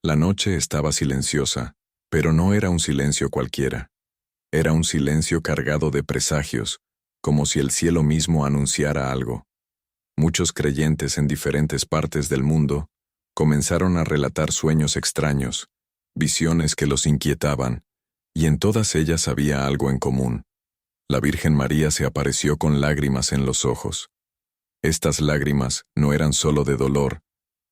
La noche estaba silenciosa, pero no era un silencio cualquiera. Era un silencio cargado de presagios, como si el cielo mismo anunciara algo. Muchos creyentes en diferentes partes del mundo comenzaron a relatar sueños extraños, visiones que los inquietaban, y en todas ellas había algo en común. La Virgen María se apareció con lágrimas en los ojos. Estas lágrimas no eran solo de dolor,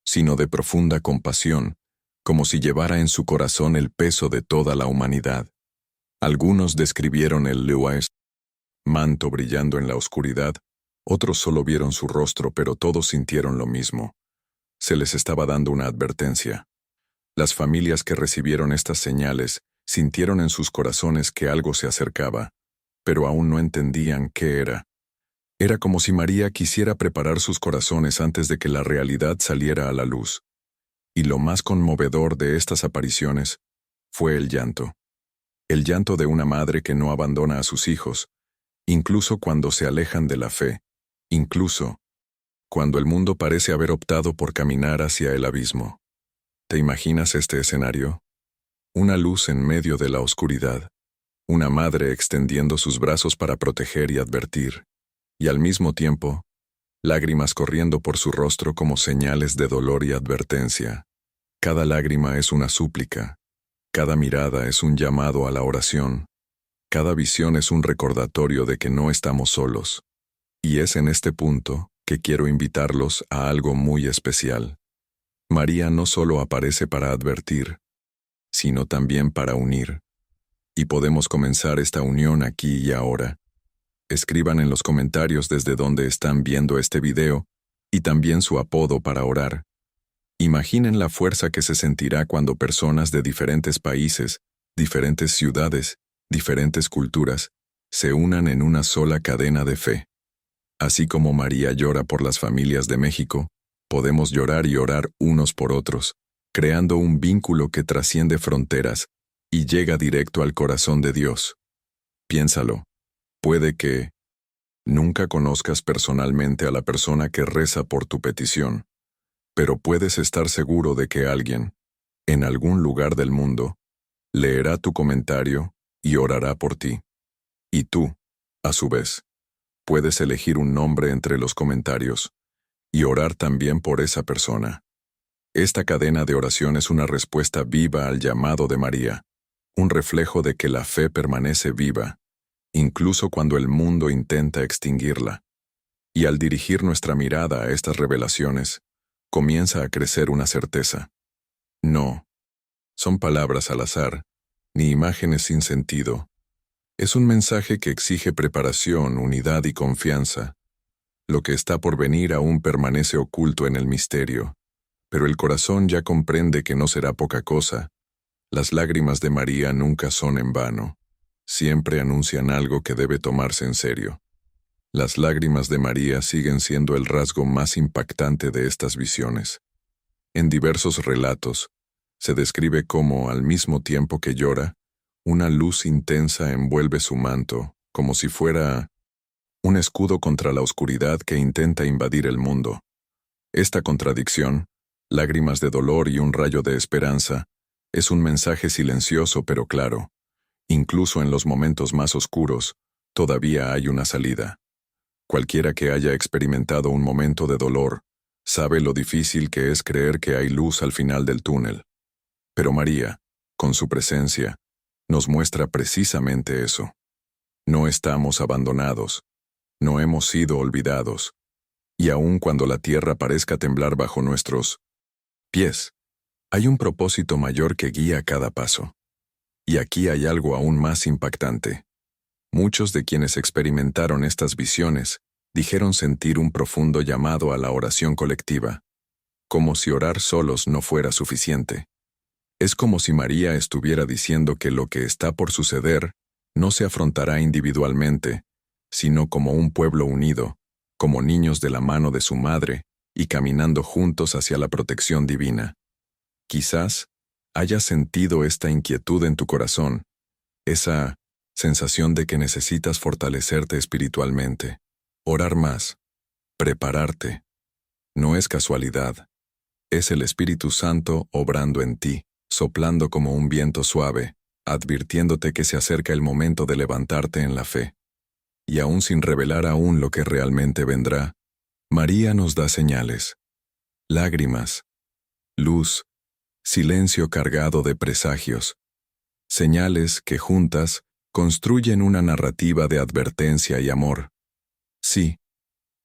sino de profunda compasión, como si llevara en su corazón el peso de toda la humanidad. Algunos describieron el luas, manto brillando en la oscuridad, otros solo vieron su rostro, pero todos sintieron lo mismo. Se les estaba dando una advertencia. Las familias que recibieron estas señales sintieron en sus corazones que algo se acercaba, pero aún no entendían qué era. Era como si María quisiera preparar sus corazones antes de que la realidad saliera a la luz. Y lo más conmovedor de estas apariciones fue el llanto. El llanto de una madre que no abandona a sus hijos, incluso cuando se alejan de la fe, incluso cuando el mundo parece haber optado por caminar hacia el abismo. ¿Te imaginas este escenario? Una luz en medio de la oscuridad, una madre extendiendo sus brazos para proteger y advertir, y al mismo tiempo, lágrimas corriendo por su rostro como señales de dolor y advertencia. Cada lágrima es una súplica, cada mirada es un llamado a la oración, cada visión es un recordatorio de que no estamos solos. Y es en este punto que quiero invitarlos a algo muy especial. María no solo aparece para advertir, sino también para unir. Y podemos comenzar esta unión aquí y ahora. Escriban en los comentarios desde donde están viendo este video y también su apodo para orar. Imaginen la fuerza que se sentirá cuando personas de diferentes países, diferentes ciudades, diferentes culturas, se unan en una sola cadena de fe. Así como María llora por las familias de México, podemos llorar y orar unos por otros, creando un vínculo que trasciende fronteras y llega directo al corazón de Dios. Piénsalo. Puede que nunca conozcas personalmente a la persona que reza por tu petición, pero puedes estar seguro de que alguien, en algún lugar del mundo, leerá tu comentario y orará por ti. Y tú, a su vez, puedes elegir un nombre entre los comentarios y orar también por esa persona. Esta cadena de oración es una respuesta viva al llamado de María, un reflejo de que la fe permanece viva, incluso cuando el mundo intenta extinguirla. Y al dirigir nuestra mirada a estas revelaciones, comienza a crecer una certeza. No son palabras al azar, ni imágenes sin sentido. Es un mensaje que exige preparación, unidad y confianza. Lo que está por venir aún permanece oculto en el misterio, pero el corazón ya comprende que no será poca cosa. Las lágrimas de María nunca son en vano. Siempre anuncian algo que debe tomarse en serio. Las lágrimas de María siguen siendo el rasgo más impactante de estas visiones. En diversos relatos, se describe cómo, al mismo tiempo que llora, una luz intensa envuelve su manto, como si fuera un escudo contra la oscuridad que intenta invadir el mundo. Esta contradicción, lágrimas de dolor y un rayo de esperanza, es un mensaje silencioso pero claro. Incluso en los momentos más oscuros, todavía hay una salida. Cualquiera que haya experimentado un momento de dolor, sabe lo difícil que es creer que hay luz al final del túnel. Pero María, con su presencia, nos muestra precisamente eso. No estamos abandonados, no hemos sido olvidados, y aun cuando la tierra parezca temblar bajo nuestros pies, hay un propósito mayor que guía cada paso. Y aquí hay algo aún más impactante. Muchos de quienes experimentaron estas visiones dijeron sentir un profundo llamado a la oración colectiva, como si orar solos no fuera suficiente. Es como si María estuviera diciendo que lo que está por suceder no se afrontará individualmente, sino como un pueblo unido, como niños de la mano de su madre y caminando juntos hacia la protección divina. Quizás hayas sentido esta inquietud en tu corazón, esa sensación de que necesitas fortalecerte espiritualmente, orar más, prepararte. No es casualidad. Es el Espíritu Santo obrando en ti, soplando como un viento suave, advirtiéndote que se acerca el momento de levantarte en la fe. Y aún sin revelar aún lo que realmente vendrá, María nos da señales, lágrimas, luz, silencio cargado de presagios, señales que juntas construyen una narrativa de advertencia y amor. Sí,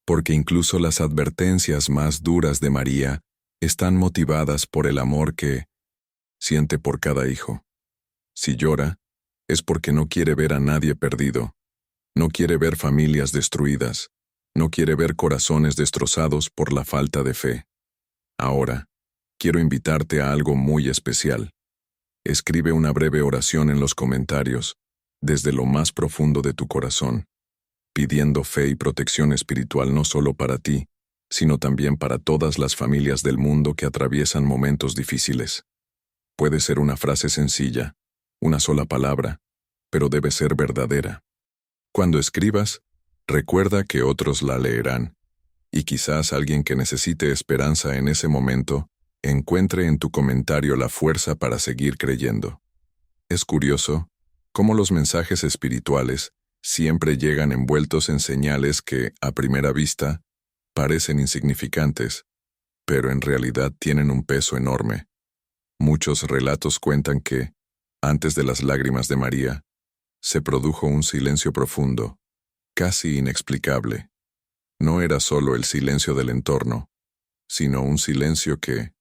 porque incluso las advertencias más duras de María están motivadas por el amor que siente por cada hijo. Si llora, es porque no quiere ver a nadie perdido, no quiere ver familias destruidas, no quiere ver corazones destrozados por la falta de fe. Ahora, quiero invitarte a algo muy especial. Escribe una breve oración en los comentarios, desde lo más profundo de tu corazón, pidiendo fe y protección espiritual no solo para ti, sino también para todas las familias del mundo que atraviesan momentos difíciles. Puede ser una frase sencilla, una sola palabra, pero debe ser verdadera. Cuando escribas, recuerda que otros la leerán, y quizás alguien que necesite esperanza en ese momento encuentre en tu comentario la fuerza para seguir creyendo. Es curioso cómo los mensajes espirituales siempre llegan envueltos en señales que, a primera vista, parecen insignificantes, pero en realidad tienen un peso enorme. Muchos relatos cuentan que, antes de las lágrimas de María, se produjo un silencio profundo, casi inexplicable. No era solo el silencio del entorno, sino un silencio que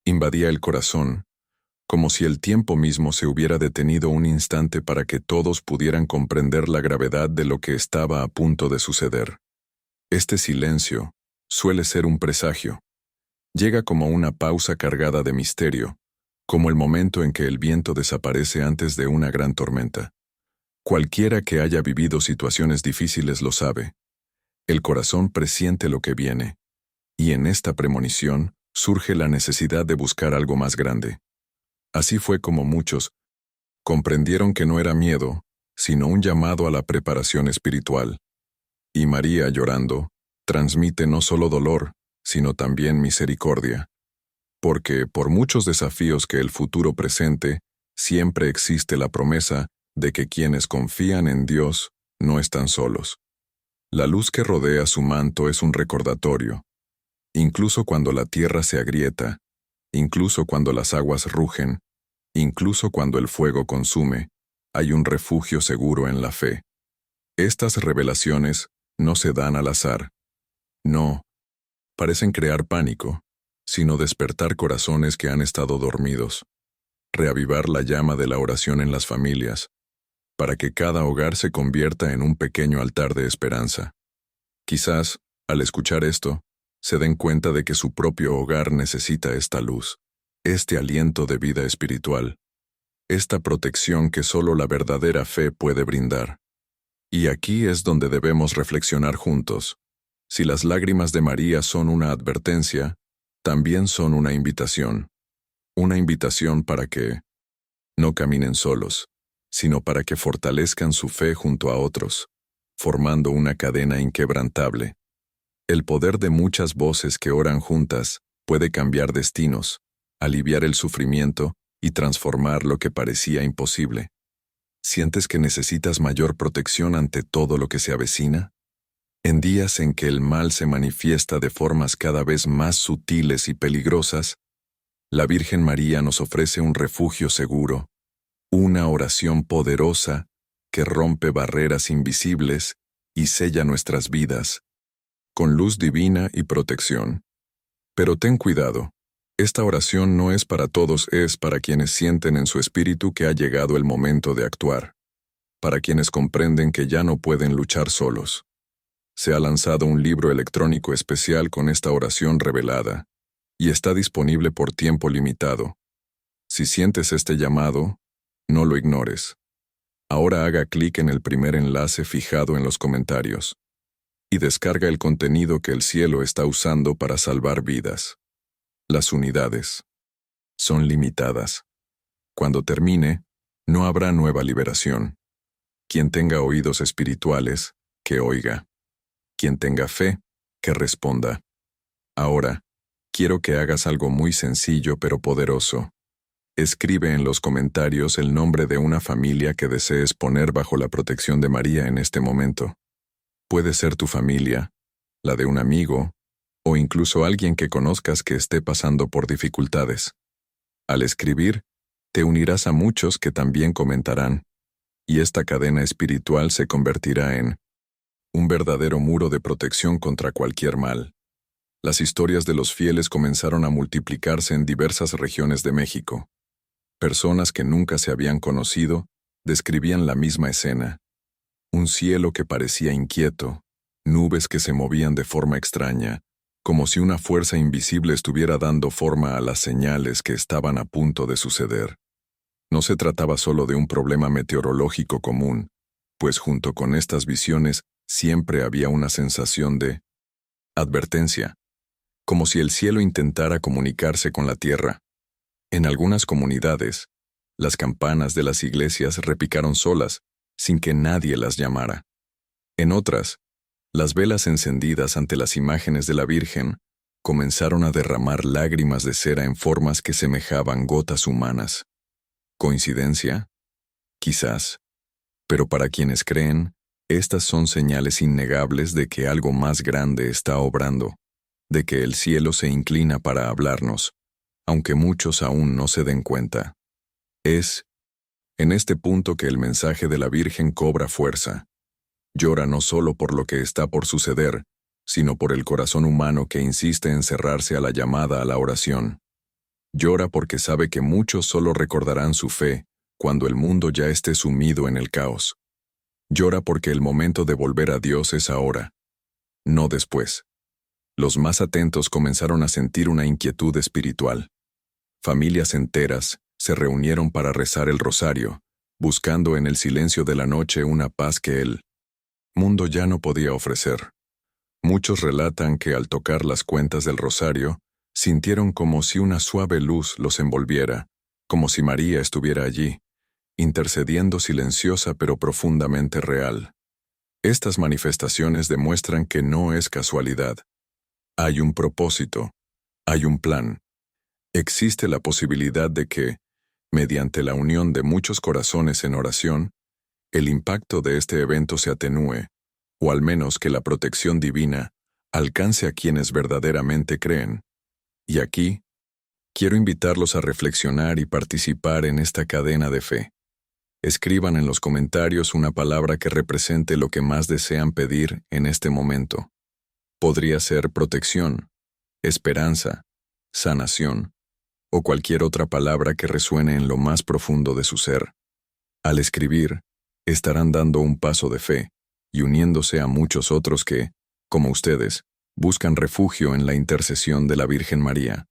invadía el corazón, como si el tiempo mismo se hubiera detenido un instante para que todos pudieran comprender la gravedad de lo que estaba a punto de suceder. Este silencio suele ser un presagio. Llega como una pausa cargada de misterio, como el momento en que el viento desaparece antes de una gran tormenta. Cualquiera que haya vivido situaciones difíciles lo sabe. El corazón presiente lo que viene, y en esta premonición surge la necesidad de buscar algo más grande. Así fue como muchos comprendieron que no era miedo, sino un llamado a la preparación espiritual. Y María, llorando, transmite no solo dolor, sino también misericordia. Porque por muchos desafíos que el futuro presente, siempre existe la promesa de que quienes confían en Dios no están solos. La luz que rodea su manto es un recordatorio. Incluso cuando la tierra se agrieta, incluso cuando las aguas rugen, incluso cuando el fuego consume, hay un refugio seguro en la fe. Estas revelaciones no se dan al azar. No parecen crear pánico, sino despertar corazones que han estado dormidos, reavivar la llama de la oración en las familias, para que cada hogar se convierta en un pequeño altar de esperanza. Quizás, al escuchar esto, se den cuenta de que su propio hogar necesita esta luz, este aliento de vida espiritual, esta protección que solo la verdadera fe puede brindar. Y aquí es donde debemos reflexionar juntos. Si las lágrimas de María son una advertencia, también son una invitación para que no caminen solos, sino para que fortalezcan su fe junto a otros, formando una cadena inquebrantable. El poder de muchas voces que oran juntas puede cambiar destinos, aliviar el sufrimiento y transformar lo que parecía imposible. ¿Sientes que necesitas mayor protección ante todo lo que se avecina? En días en que el mal se manifiesta de formas cada vez más sutiles y peligrosas, la Virgen María nos ofrece un refugio seguro, una oración poderosa que rompe barreras invisibles y sella nuestras vidas, con luz divina y protección. Pero ten cuidado, esta oración no es para todos, es para quienes sienten en su espíritu que ha llegado el momento de actuar, para quienes comprenden que ya no pueden luchar solos. Se ha lanzado un libro electrónico especial con esta oración revelada, y está disponible por tiempo limitado. Si sientes este llamado, no lo ignores. Ahora haga clic en el primer enlace fijado en los comentarios y descarga el contenido que el cielo está usando para salvar vidas. Las unidades son limitadas. Cuando termine, no habrá nueva liberación. Quien tenga oídos espirituales, que oiga. Quien tenga fe, que responda. Ahora, quiero que hagas algo muy sencillo pero poderoso. Escribe en los comentarios el nombre de una familia que desees poner bajo la protección de María en este momento. Puede ser tu familia, la de un amigo, o incluso alguien que conozcas que esté pasando por dificultades. Al escribir, te unirás a muchos que también comentarán, y esta cadena espiritual se convertirá en un verdadero muro de protección contra cualquier mal. Las historias de los fieles comenzaron a multiplicarse en diversas regiones de México. Personas que nunca se habían conocido describían la misma escena. Un cielo que parecía inquieto, nubes que se movían de forma extraña, como si una fuerza invisible estuviera dando forma a las señales que estaban a punto de suceder. No se trataba solo de un problema meteorológico común, pues junto con estas visiones siempre había una sensación de advertencia, como si el cielo intentara comunicarse con la tierra. En algunas comunidades, las campanas de las iglesias repicaron solas, sin que nadie las llamara. En otras, las velas encendidas ante las imágenes de la Virgen comenzaron a derramar lágrimas de cera en formas que semejaban gotas humanas. ¿Coincidencia? Quizás. Pero para quienes creen, estas son señales innegables de que algo más grande está obrando, de que el cielo se inclina para hablarnos, aunque muchos aún no se den cuenta. Es en este punto que el mensaje de la Virgen cobra fuerza. Llora no solo por lo que está por suceder, sino por el corazón humano que insiste en cerrarse a la llamada a la oración. Llora porque sabe que muchos solo recordarán su fe cuando el mundo ya esté sumido en el caos. Llora porque el momento de volver a Dios es ahora, no después. Los más atentos comenzaron a sentir una inquietud espiritual. Familias enteras se reunieron para rezar el rosario, buscando en el silencio de la noche una paz que el mundo ya no podía ofrecer. Muchos relatan que al tocar las cuentas del rosario, sintieron como si una suave luz los envolviera, como si María estuviera allí, intercediendo silenciosa pero profundamente real. Estas manifestaciones demuestran que no es casualidad. Hay un propósito, hay un plan. Existe la posibilidad de que, mediante la unión de muchos corazones en oración, el impacto de este evento se atenúe, o al menos que la protección divina alcance a quienes verdaderamente creen. Y aquí, quiero invitarlos a reflexionar y participar en esta cadena de fe. Escriban en los comentarios una palabra que represente lo que más desean pedir en este momento. Podría ser protección, esperanza, sanación, o cualquier otra palabra que resuene en lo más profundo de su ser. Al escribir, estarán dando un paso de fe y uniéndose a muchos otros que, como ustedes, buscan refugio en la intercesión de la Virgen María.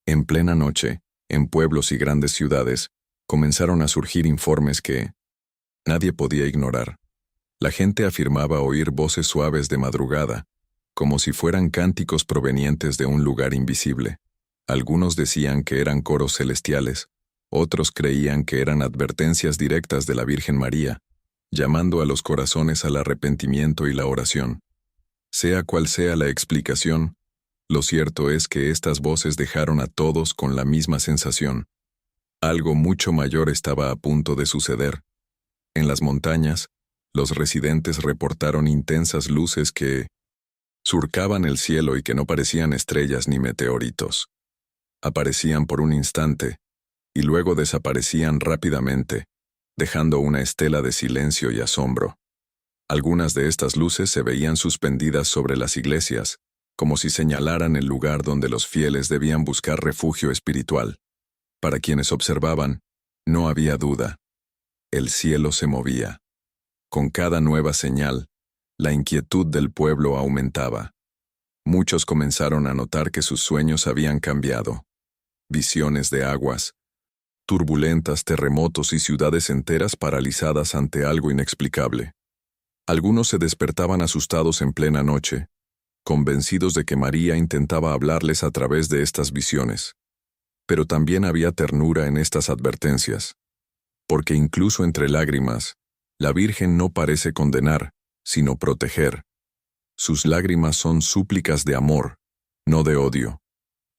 En plena noche, en pueblos y grandes ciudades, comenzaron a surgir informes que nadie podía ignorar. La gente afirmaba oír voces suaves de madrugada, como si fueran cánticos provenientes de un lugar invisible. Algunos decían que eran coros celestiales, otros creían que eran advertencias directas de la Virgen María, llamando a los corazones al arrepentimiento y la oración. Sea cual sea la explicación, lo cierto es que estas voces dejaron a todos con la misma sensación. Algo mucho mayor estaba a punto de suceder. En las montañas, los residentes reportaron intensas luces que surcaban el cielo y que no parecían estrellas ni meteoritos. Aparecían por un instante, y luego desaparecían rápidamente, dejando una estela de silencio y asombro. Algunas de estas luces se veían suspendidas sobre las iglesias, como si señalaran el lugar donde los fieles debían buscar refugio espiritual. Para quienes observaban, no había duda. El cielo se movía. Con cada nueva señal, la inquietud del pueblo aumentaba. Muchos comenzaron a notar que sus sueños habían cambiado. Visiones de aguas, turbulentas terremotos y ciudades enteras paralizadas ante algo inexplicable. Algunos se despertaban asustados en plena noche, convencidos de que María intentaba hablarles a través de estas visiones. Pero también había ternura en estas advertencias, porque incluso entre lágrimas, la Virgen no parece condenar, sino proteger. Sus lágrimas son súplicas de amor, no de odio.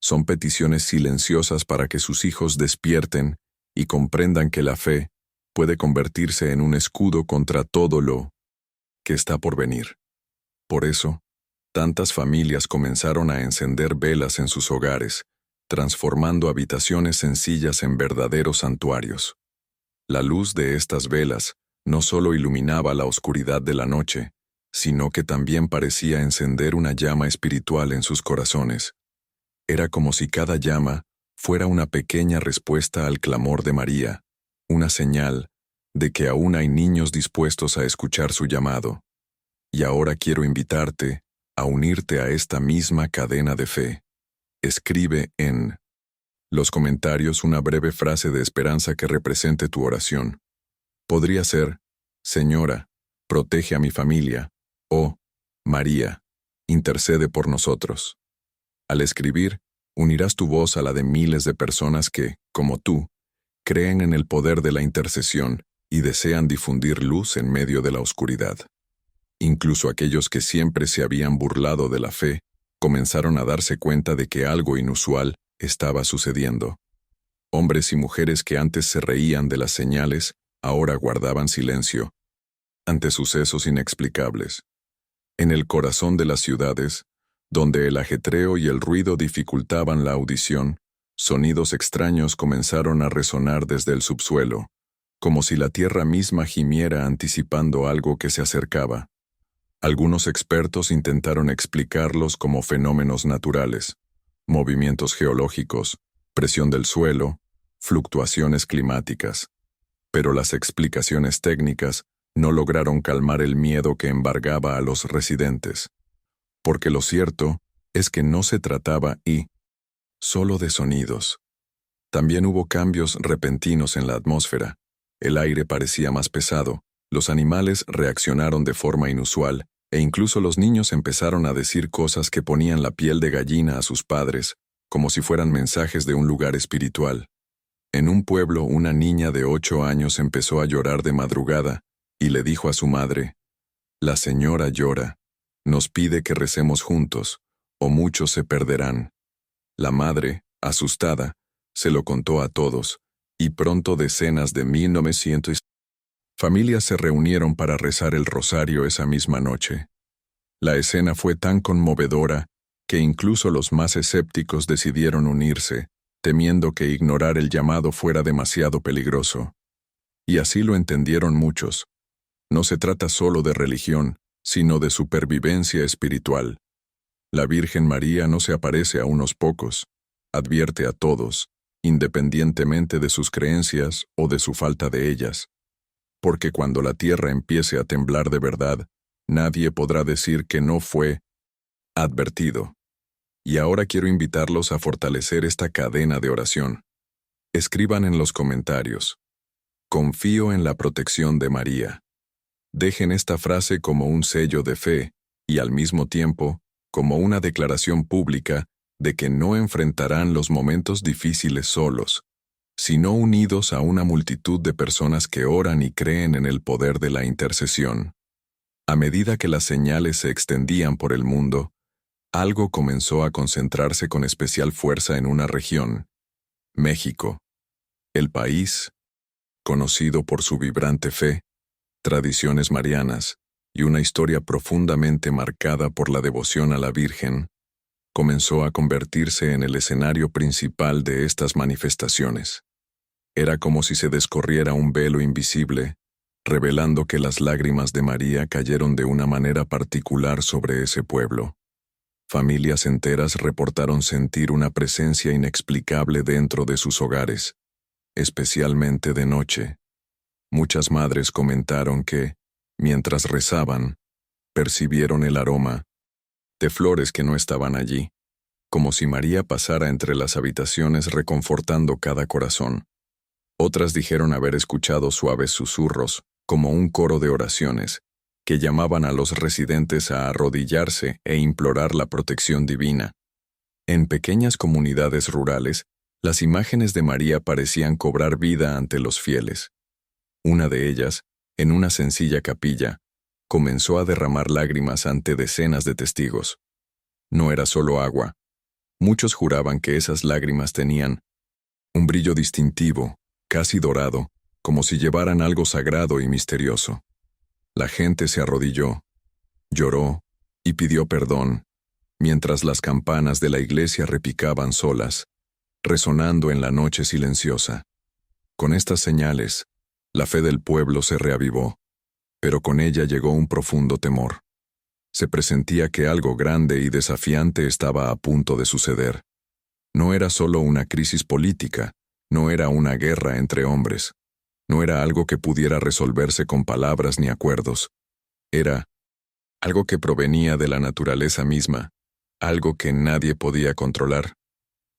Son peticiones silenciosas para que sus hijos despierten y comprendan que la fe puede convertirse en un escudo contra todo lo que está por venir. Por eso, tantas familias comenzaron a encender velas en sus hogares, transformando habitaciones sencillas en verdaderos santuarios. La luz de estas velas no solo iluminaba la oscuridad de la noche, sino que también parecía encender una llama espiritual en sus corazones. Era como si cada llama fuera una pequeña respuesta al clamor de María, una señal de que aún hay niños dispuestos a escuchar su llamado. Y ahora quiero invitarte a unirte a esta misma cadena de fe. Escribe en los comentarios una breve frase de esperanza que represente tu oración. Podría ser: Señora, protege a mi familia, o María, intercede por nosotros. Al escribir, unirás tu voz a la de miles de personas que, como tú, creen en el poder de la intercesión y desean difundir luz en medio de la oscuridad. Incluso aquellos que siempre se habían burlado de la fe, comenzaron a darse cuenta de que algo inusual estaba sucediendo. Hombres y mujeres que antes se reían de las señales, ahora guardaban silencio ante sucesos inexplicables. En el corazón de las ciudades, donde el ajetreo y el ruido dificultaban la audición, sonidos extraños comenzaron a resonar desde el subsuelo, como si la tierra misma gimiera anticipando algo que se acercaba. Algunos expertos intentaron explicarlos como fenómenos naturales: movimientos geológicos, presión del suelo, fluctuaciones climáticas. Pero las explicaciones técnicas no lograron calmar el miedo que embargaba a los residentes. Porque lo cierto es que no se trataba solo de sonidos. También hubo cambios repentinos en la atmósfera. El aire parecía más pesado, los animales reaccionaron de forma inusual, e incluso los niños empezaron a decir cosas que ponían la piel de gallina a sus padres, como si fueran mensajes de un lugar espiritual. En un pueblo, una niña de 8 años empezó a llorar de madrugada, y le dijo a su madre: «La señora llora, nos pide que recemos juntos, o muchos se perderán». La madre, asustada, se lo contó a todos, y pronto decenas de 1900 familias se reunieron para rezar el rosario esa misma noche. La escena fue tan conmovedora que incluso los más escépticos decidieron unirse, temiendo que ignorar el llamado fuera demasiado peligroso. Y así lo entendieron muchos. No se trata solo de religión, sino de supervivencia espiritual. La Virgen María no se aparece a unos pocos, advierte a todos, independientemente de sus creencias o de su falta de ellas. Porque cuando la tierra empiece a temblar de verdad, nadie podrá decir que no fue advertido. Y ahora quiero invitarlos a fortalecer esta cadena de oración. Escriban en los comentarios: «Confío en la protección de María». Dejen esta frase como un sello de fe y al mismo tiempo como una declaración pública de que no enfrentarán los momentos difíciles solos, sino unidos a una multitud de personas que oran y creen en el poder de la intercesión. A medida que las señales se extendían por el mundo, algo comenzó a concentrarse con especial fuerza en una región: México. El país, conocido por su vibrante fe, tradiciones marianas y una historia profundamente marcada por la devoción a la Virgen, comenzó a convertirse en el escenario principal de estas manifestaciones. Era como si se descorriera un velo invisible, revelando que las lágrimas de María cayeron de una manera particular sobre ese pueblo. Familias enteras reportaron sentir una presencia inexplicable dentro de sus hogares, especialmente de noche. Muchas madres comentaron que, mientras rezaban, percibieron el aroma de flores que no estaban allí, como si María pasara entre las habitaciones reconfortando cada corazón. Otras dijeron haber escuchado suaves susurros, como un coro de oraciones, que llamaban a los residentes a arrodillarse e implorar la protección divina. En pequeñas comunidades rurales, las imágenes de María parecían cobrar vida ante los fieles. Una de ellas, en una sencilla capilla, comenzó a derramar lágrimas ante decenas de testigos. No era solo agua. Muchos juraban que esas lágrimas tenían un brillo distintivo, casi dorado, como si llevaran algo sagrado y misterioso. La gente se arrodilló, lloró y pidió perdón, mientras las campanas de la iglesia repicaban solas, resonando en la noche silenciosa. Con estas señales, la fe del pueblo se reavivó, pero con ella llegó un profundo temor. Se presentía que algo grande y desafiante estaba a punto de suceder. No era solo una crisis política, no era una guerra entre hombres, no era algo que pudiera resolverse con palabras ni acuerdos. Era algo que provenía de la naturaleza misma, algo que nadie podía controlar.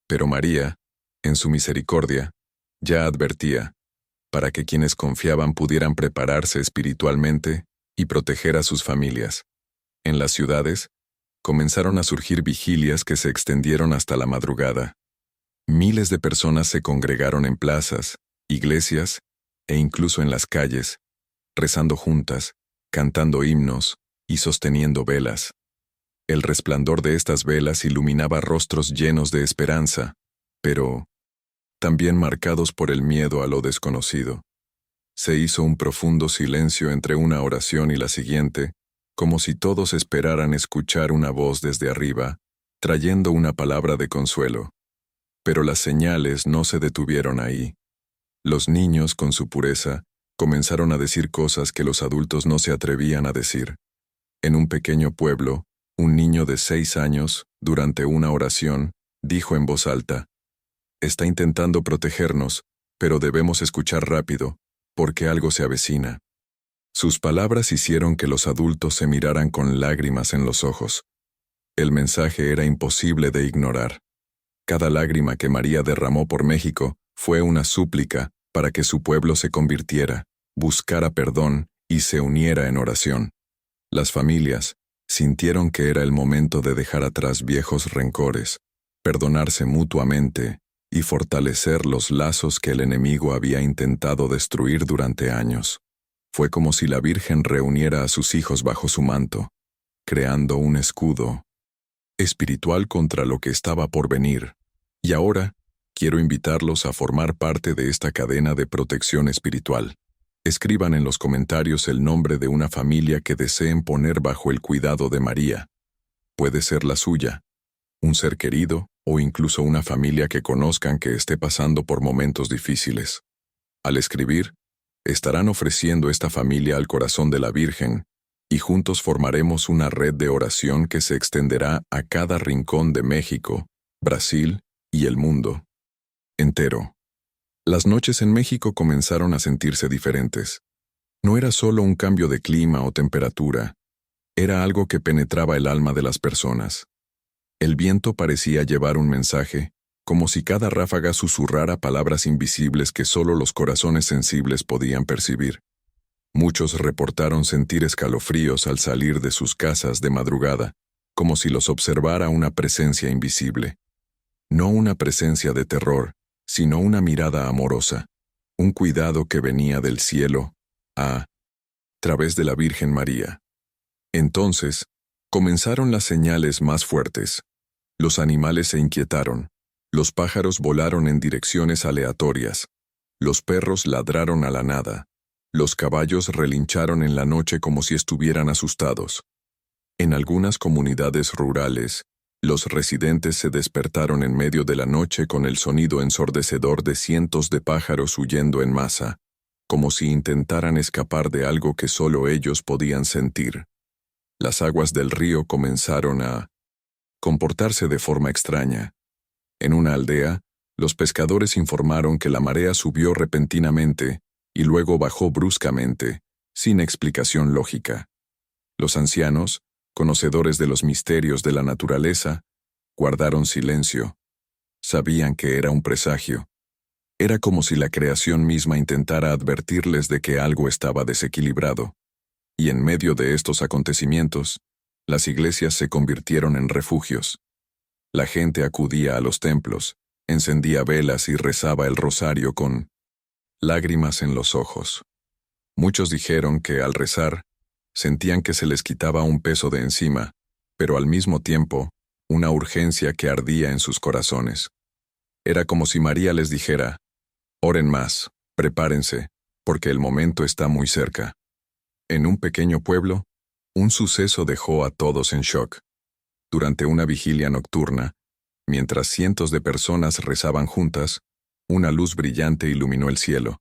Pero María, en su misericordia, ya advertía, para que quienes confiaban pudieran prepararse espiritualmente y proteger a sus familias. En las ciudades, comenzaron a surgir vigilias que se extendieron hasta la madrugada. Miles de personas se congregaron en plazas, iglesias e incluso en las calles, rezando juntas, cantando himnos y sosteniendo velas. El resplandor de estas velas iluminaba rostros llenos de esperanza, pero también marcados por el miedo a lo desconocido. Se hizo un profundo silencio entre una oración y la siguiente, como si todos esperaran escuchar una voz desde arriba, trayendo una palabra de consuelo. Pero las señales no se detuvieron ahí. Los niños, con su pureza, comenzaron a decir cosas que los adultos no se atrevían a decir. En un pequeño pueblo, un niño de 6 años, durante una oración, dijo en voz alta: «Está intentando protegernos, pero debemos escuchar rápido, porque algo se avecina». Sus palabras hicieron que los adultos se miraran con lágrimas en los ojos. El mensaje era imposible de ignorar. Cada lágrima que María derramó por México fue una súplica para que su pueblo se convirtiera, buscara perdón y se uniera en oración. Las familias sintieron que era el momento de dejar atrás viejos rencores, perdonarse mutuamente y fortalecer los lazos que el enemigo había intentado destruir durante años. Fue como si la Virgen reuniera a sus hijos bajo su manto, creando un escudo espiritual contra lo que estaba por venir. Y ahora, quiero invitarlos a formar parte de esta cadena de protección espiritual. Escriban en los comentarios el nombre de una familia que deseen poner bajo el cuidado de María. Puede ser la suya, un ser querido o incluso una familia que conozcan que esté pasando por momentos difíciles. Al escribir, estarán ofreciendo esta familia al corazón de la Virgen, y juntos formaremos una red de oración que se extenderá a cada rincón de México, Brasil y el mundo entero. Las noches en México comenzaron a sentirse diferentes. No era solo un cambio de clima o temperatura, era algo que penetraba el alma de las personas. El viento parecía llevar un mensaje, como si cada ráfaga susurrara palabras invisibles que solo los corazones sensibles podían percibir. Muchos reportaron sentir escalofríos al salir de sus casas de madrugada, como si los observara una presencia invisible. No una presencia de terror, sino una mirada amorosa, un cuidado que venía del cielo, a través de la Virgen María. Entonces, comenzaron las señales más fuertes. Los animales se inquietaron, los pájaros volaron en direcciones aleatorias, los perros ladraron a la nada, los caballos relincharon en la noche como si estuvieran asustados. En algunas comunidades rurales, los residentes se despertaron en medio de la noche con el sonido ensordecedor de cientos de pájaros huyendo en masa, como si intentaran escapar de algo que solo ellos podían sentir. Las aguas del río comenzaron a comportarse de forma extraña. En una aldea, los pescadores informaron que la marea subió repentinamente y luego bajó bruscamente, sin explicación lógica. Los ancianos, conocedores de los misterios de la naturaleza, guardaron silencio. Sabían que era un presagio. Era como si la creación misma intentara advertirles de que algo estaba desequilibrado. Y en medio de estos acontecimientos, las iglesias se convirtieron en refugios. La gente acudía a los templos, encendía velas y rezaba el rosario con lágrimas en los ojos. Muchos dijeron que al rezar, sentían que se les quitaba un peso de encima, pero al mismo tiempo, una urgencia que ardía en sus corazones. Era como si María les dijera: oren más, prepárense, porque el momento está muy cerca. En un pequeño pueblo, un suceso dejó a todos en shock. Durante una vigilia nocturna, mientras cientos de personas rezaban juntas, una luz brillante iluminó el cielo,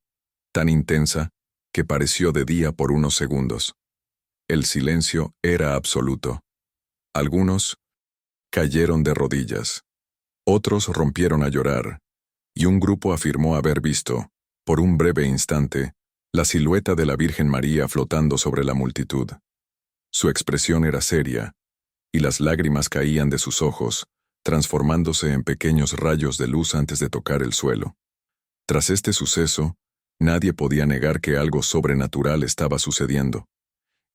tan intensa que pareció de día por unos segundos. El silencio era absoluto. Algunos cayeron de rodillas. Otros rompieron a llorar, y un grupo afirmó haber visto, por un breve instante, la silueta de la Virgen María flotando sobre la multitud. Su expresión era seria, y las lágrimas caían de sus ojos, transformándose en pequeños rayos de luz antes de tocar el suelo. Tras este suceso, nadie podía negar que algo sobrenatural estaba sucediendo.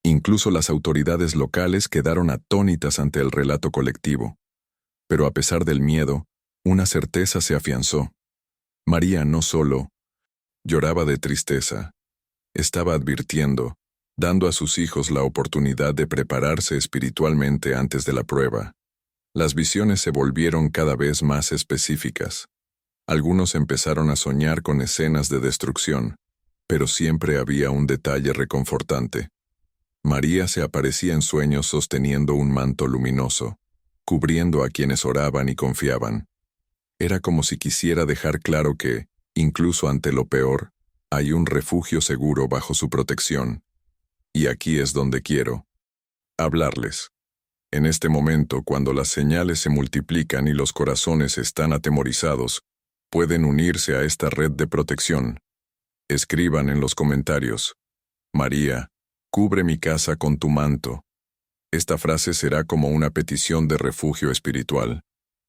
Incluso las autoridades locales quedaron atónitas ante el relato colectivo. Pero a pesar del miedo, una certeza se afianzó. María no solo lloraba de tristeza, estaba advirtiendo, dando a sus hijos la oportunidad de prepararse espiritualmente antes de la prueba. Las visiones se volvieron cada vez más específicas. Algunos empezaron a soñar con escenas de destrucción, pero siempre había un detalle reconfortante. María se aparecía en sueños sosteniendo un manto luminoso, cubriendo a quienes oraban y confiaban. Era como si quisiera dejar claro que, incluso ante lo peor, hay un refugio seguro bajo su protección. Y aquí es donde quiero hablarles. En este momento, cuando las señales se multiplican y los corazones están atemorizados, pueden unirse a esta red de protección. Escriban en los comentarios: María, cubre mi casa con tu manto. Esta frase será como una petición de refugio espiritual,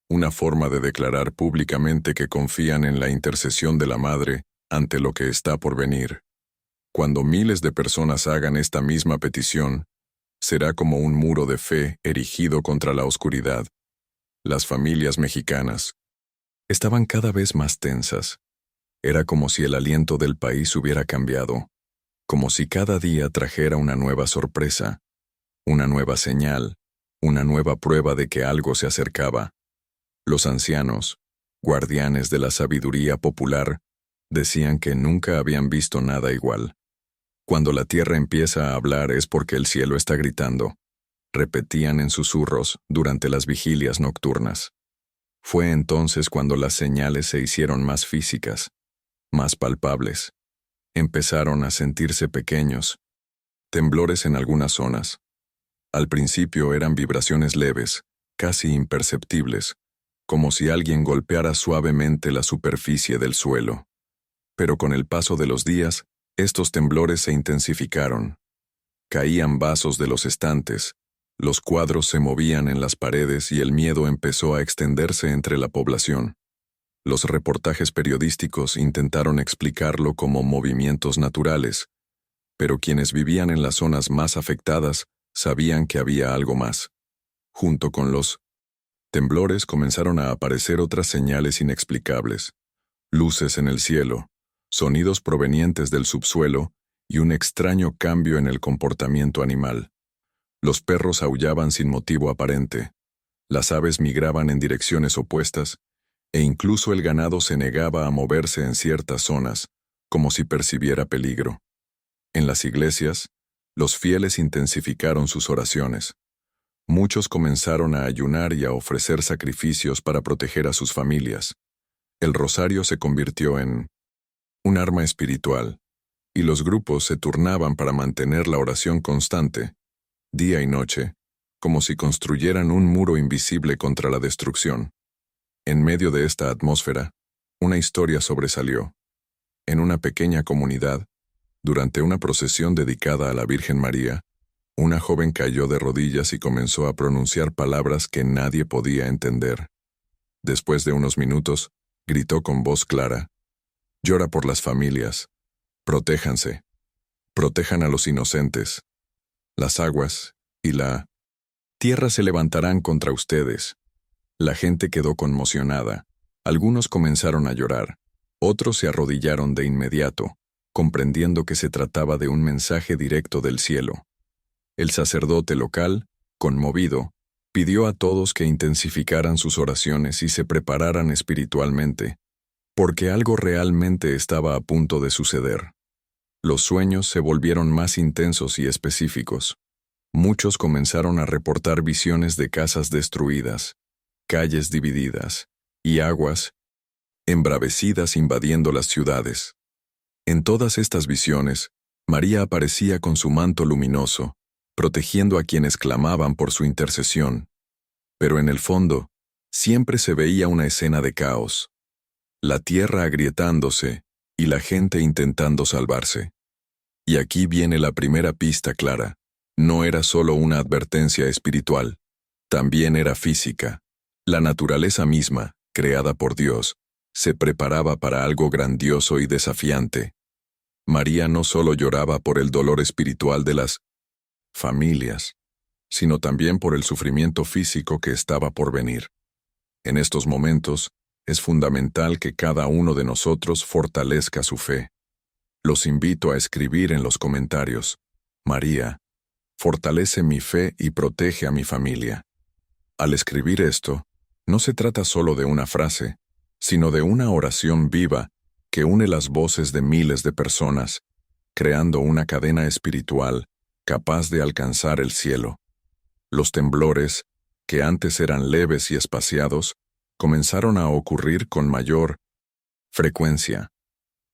una forma de declarar públicamente que confían en la intercesión de la Madre ante lo que está por venir. Cuando miles de personas hagan esta misma petición, será como un muro de fe erigido contra la oscuridad. Las familias mexicanas estaban cada vez más tensas. Era como si el aliento del país hubiera cambiado, como si cada día trajera una nueva sorpresa, una nueva señal, una nueva prueba de que algo se acercaba. Los ancianos, guardianes de la sabiduría popular, decían que nunca habían visto nada igual. Cuando la tierra empieza a hablar es porque el cielo está gritando, repetían en susurros durante las vigilias nocturnas. Fue entonces cuando las señales se hicieron más físicas, más palpables. Empezaron a sentirse pequeños. Temblores en algunas zonas. Al principio eran vibraciones leves, casi imperceptibles, como si alguien golpeara suavemente la superficie del suelo. Pero con el paso de los días, estos temblores se intensificaron. Caían vasos de los estantes, los cuadros se movían en las paredes y el miedo empezó a extenderse entre la población. Los reportajes periodísticos intentaron explicarlo como movimientos naturales, pero quienes vivían en las zonas más afectadas sabían que había algo más. Junto con los temblores comenzaron a aparecer otras señales inexplicables: luces en el cielo, sonidos provenientes del subsuelo y un extraño cambio en el comportamiento animal. Los perros aullaban sin motivo aparente, las aves migraban en direcciones opuestas, e incluso el ganado se negaba a moverse en ciertas zonas, como si percibiera peligro. En las iglesias, los fieles intensificaron sus oraciones. Muchos comenzaron a ayunar y a ofrecer sacrificios para proteger a sus familias. El rosario se convirtió en un arma espiritual, y los grupos se turnaban para mantener la oración constante, día y noche, como si construyeran un muro invisible contra la destrucción. En medio de esta atmósfera, una historia sobresalió. En una pequeña comunidad, durante una procesión dedicada a la Virgen María, una joven cayó de rodillas y comenzó a pronunciar palabras que nadie podía entender. Después de unos minutos, gritó con voz clara: «Llora por las familias. Protéjanse. Protejan a los inocentes. Las aguas y la tierra se levantarán contra ustedes». La gente quedó conmocionada. Algunos comenzaron a llorar. Otros se arrodillaron de inmediato, comprendiendo que se trataba de un mensaje directo del cielo. El sacerdote local, conmovido, Pidió a todos que intensificaran sus oraciones y se prepararan espiritualmente, porque algo realmente estaba a punto de suceder. Los sueños se volvieron más intensos y específicos. Muchos comenzaron a reportar visiones de casas destruidas, calles divididas y aguas embravecidas invadiendo las ciudades. En todas estas visiones, María aparecía con su manto luminoso, protegiendo a quienes clamaban por su intercesión. Pero en el fondo, siempre se veía una escena de caos. La tierra agrietándose y la gente intentando salvarse. Y aquí viene la primera pista clara. No era solo una advertencia espiritual, también era física. La naturaleza misma, creada por Dios, se preparaba para algo grandioso y desafiante. María no solo lloraba por el dolor espiritual de las familias, sino también por el sufrimiento físico que estaba por venir. En estos momentos, es fundamental que cada uno de nosotros fortalezca su fe. Los invito a escribir en los comentarios: María, fortalece mi fe y protege a mi familia. Al escribir esto, no se trata solo de una frase, sino de una oración viva que une las voces de miles de personas, creando una cadena espiritual capaz de alcanzar el cielo. Los temblores, que antes eran leves y espaciados, comenzaron a ocurrir con mayor frecuencia.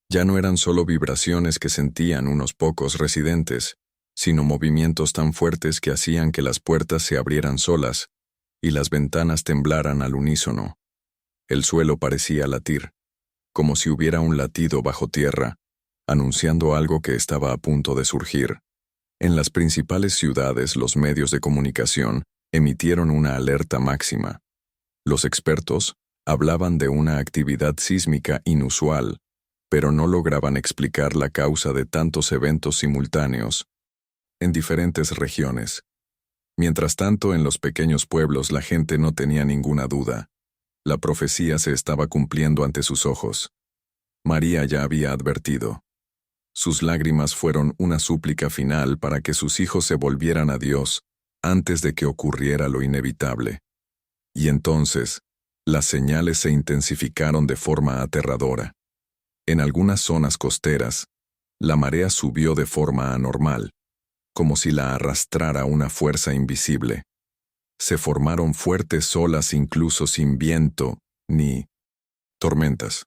Ya no eran solo vibraciones que sentían unos pocos residentes, sino movimientos tan fuertes que hacían que las puertas se abrieran solas y las ventanas temblaran al unísono. El suelo parecía latir, como si hubiera un latido bajo tierra, anunciando algo que estaba a punto de surgir. En las principales ciudades, los medios de comunicación emitieron una alerta máxima. Los expertos hablaban de una actividad sísmica inusual, pero no lograban explicar la causa de tantos eventos simultáneos en diferentes regiones. Mientras tanto, en los pequeños pueblos la gente no tenía ninguna duda. La profecía se estaba cumpliendo ante sus ojos. María ya había advertido. Sus lágrimas fueron una súplica final para que sus hijos se volvieran a Dios antes de que ocurriera lo inevitable. Y entonces, las señales se intensificaron de forma aterradora. En algunas zonas costeras, la marea subió de forma anormal, como si la arrastrara una fuerza invisible. Se formaron fuertes olas incluso sin viento ni tormentas.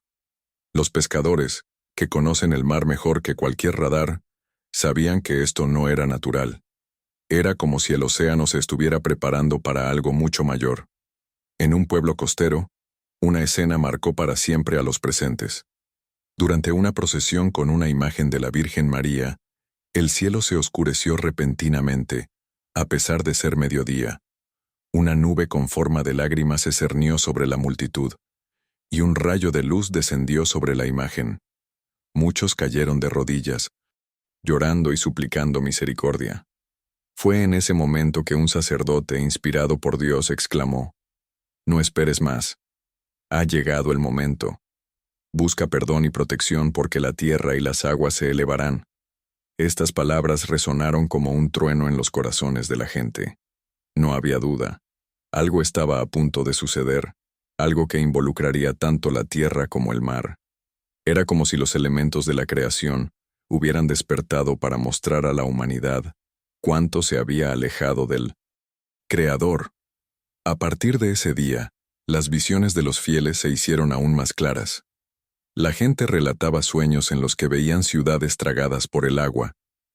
Los pescadores, que conocen el mar mejor que cualquier radar, sabían que esto no era natural. Era como si el océano se estuviera preparando para algo mucho mayor. En un pueblo costero, una escena marcó para siempre a los presentes. Durante una procesión con una imagen de la Virgen María, el cielo se oscureció repentinamente, a pesar de ser mediodía. Una nube con forma de lágrima se cernió sobre la multitud, y un rayo de luz descendió sobre la imagen. Muchos cayeron de rodillas, llorando y suplicando misericordia. Fue en ese momento que un sacerdote inspirado por Dios exclamó: «No esperes más. Ha llegado el momento. Busca perdón y protección porque la tierra y las aguas se elevarán». Estas palabras resonaron como un trueno en los corazones de la gente. No había duda. Algo estaba a punto de suceder, algo que involucraría tanto la tierra como el mar. Era como si los elementos de la creación hubieran despertado para mostrar a la humanidad cuánto se había alejado del Creador. A partir de ese día, las visiones de los fieles se hicieron aún más claras. La gente relataba sueños en los que veían ciudades tragadas por el agua,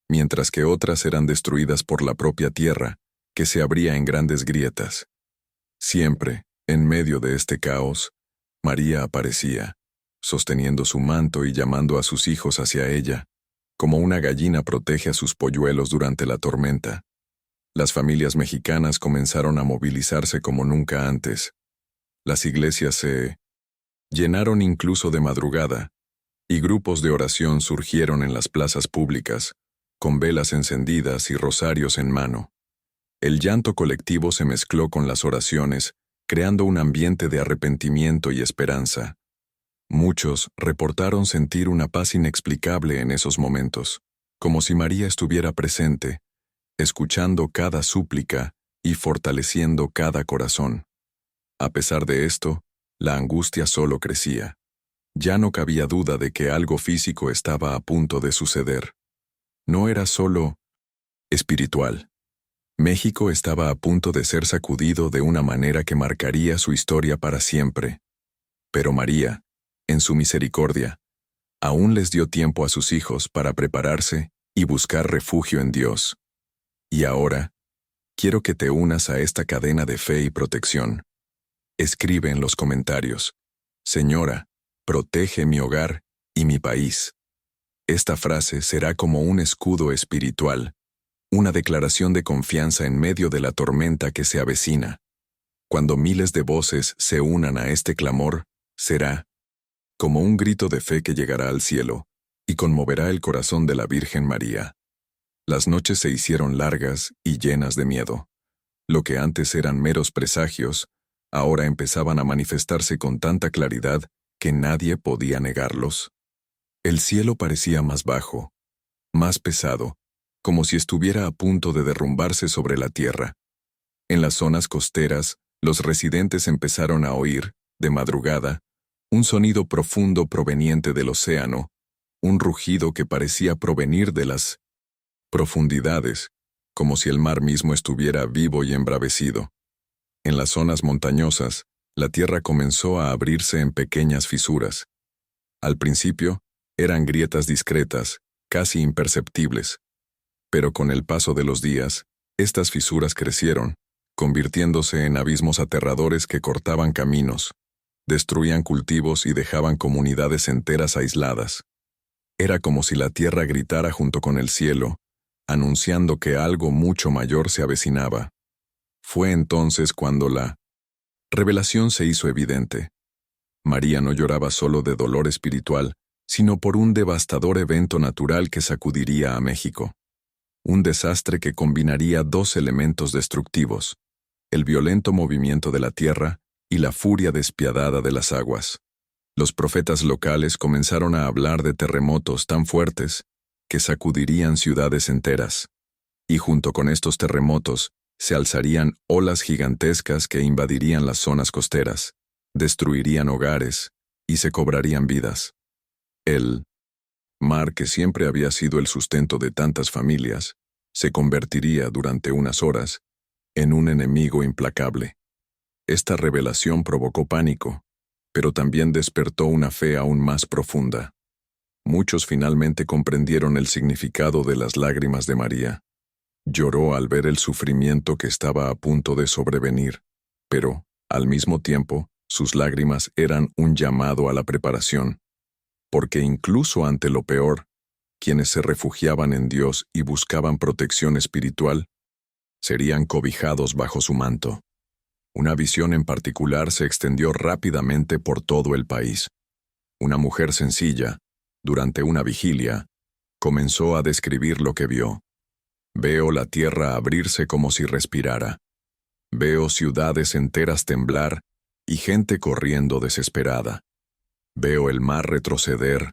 mientras que otras eran destruidas por la propia tierra, que se abría en grandes grietas. Siempre, en medio de este caos, María aparecía, sosteniendo su manto y llamando a sus hijos hacia ella, como una gallina protege a sus polluelos durante la tormenta. Las familias mexicanas comenzaron a movilizarse como nunca antes. Las iglesias se llenaron incluso de madrugada, y grupos de oración surgieron en las plazas públicas, con velas encendidas y rosarios en mano. El llanto colectivo se mezcló con las oraciones, creando un ambiente de arrepentimiento y esperanza. Muchos reportaron sentir una paz inexplicable en esos momentos, como si María estuviera presente, escuchando cada súplica y fortaleciendo cada corazón. A pesar de esto, la angustia solo crecía. Ya no cabía duda de que algo físico estaba a punto de suceder. No era solo espiritual. México estaba a punto de ser sacudido de una manera que marcaría su historia para siempre. Pero María, en su misericordia, aún les dio tiempo a sus hijos para prepararse y buscar refugio en Dios. Y ahora, quiero que te unas a esta cadena de fe y protección. Escribe en los comentarios: Señora, protege mi hogar y mi país. Esta frase será como un escudo espiritual, una declaración de confianza en medio de la tormenta que se avecina. Cuando miles de voces se unan a este clamor, será como un grito de fe que llegará al cielo y conmoverá el corazón de la Virgen María. Las noches se hicieron largas y llenas de miedo. Lo que antes eran meros presagios, ahora empezaban a manifestarse con tanta claridad que nadie podía negarlos. El cielo parecía más bajo, más pesado, como si estuviera a punto de derrumbarse sobre la tierra. En las zonas costeras, los residentes empezaron a oír, de madrugada, un sonido profundo proveniente del océano, un rugido que parecía provenir de las profundidades, como si el mar mismo estuviera vivo y embravecido. En las zonas montañosas, la tierra comenzó a abrirse en pequeñas fisuras. Al principio, eran grietas discretas, casi imperceptibles. Pero con el paso de los días, estas fisuras crecieron, convirtiéndose en abismos aterradores que cortaban caminos, destruían cultivos y dejaban comunidades enteras aisladas. Era como si la tierra gritara junto con el cielo, anunciando que algo mucho mayor se avecinaba. Fue entonces cuando la revelación se hizo evidente. María no lloraba solo de dolor espiritual, sino por un devastador evento natural que sacudiría a México. Un desastre que combinaría dos elementos destructivos: el violento movimiento de la tierra y la furia despiadada de las aguas. Los profetas locales comenzaron a hablar de terremotos tan fuertes que sacudirían ciudades enteras. Y junto con estos terremotos, se alzarían olas gigantescas que invadirían las zonas costeras, destruirían hogares y se cobrarían vidas. El mar, que siempre había sido el sustento de tantas familias, se convertiría durante unas horas en un enemigo implacable. Esta revelación provocó pánico, pero también despertó una fe aún más profunda. Muchos finalmente comprendieron el significado de las lágrimas de María. Lloró al ver el sufrimiento que estaba a punto de sobrevenir, pero, al mismo tiempo, sus lágrimas eran un llamado a la preparación, porque incluso ante lo peor, quienes se refugiaban en Dios y buscaban protección espiritual, serían cobijados bajo su manto. Una visión en particular se extendió rápidamente por todo el país. Una mujer sencilla, durante una vigilia, comenzó a describir lo que vio. Veo la tierra abrirse como si respirara. Veo ciudades enteras temblar y gente corriendo desesperada. Veo el mar retroceder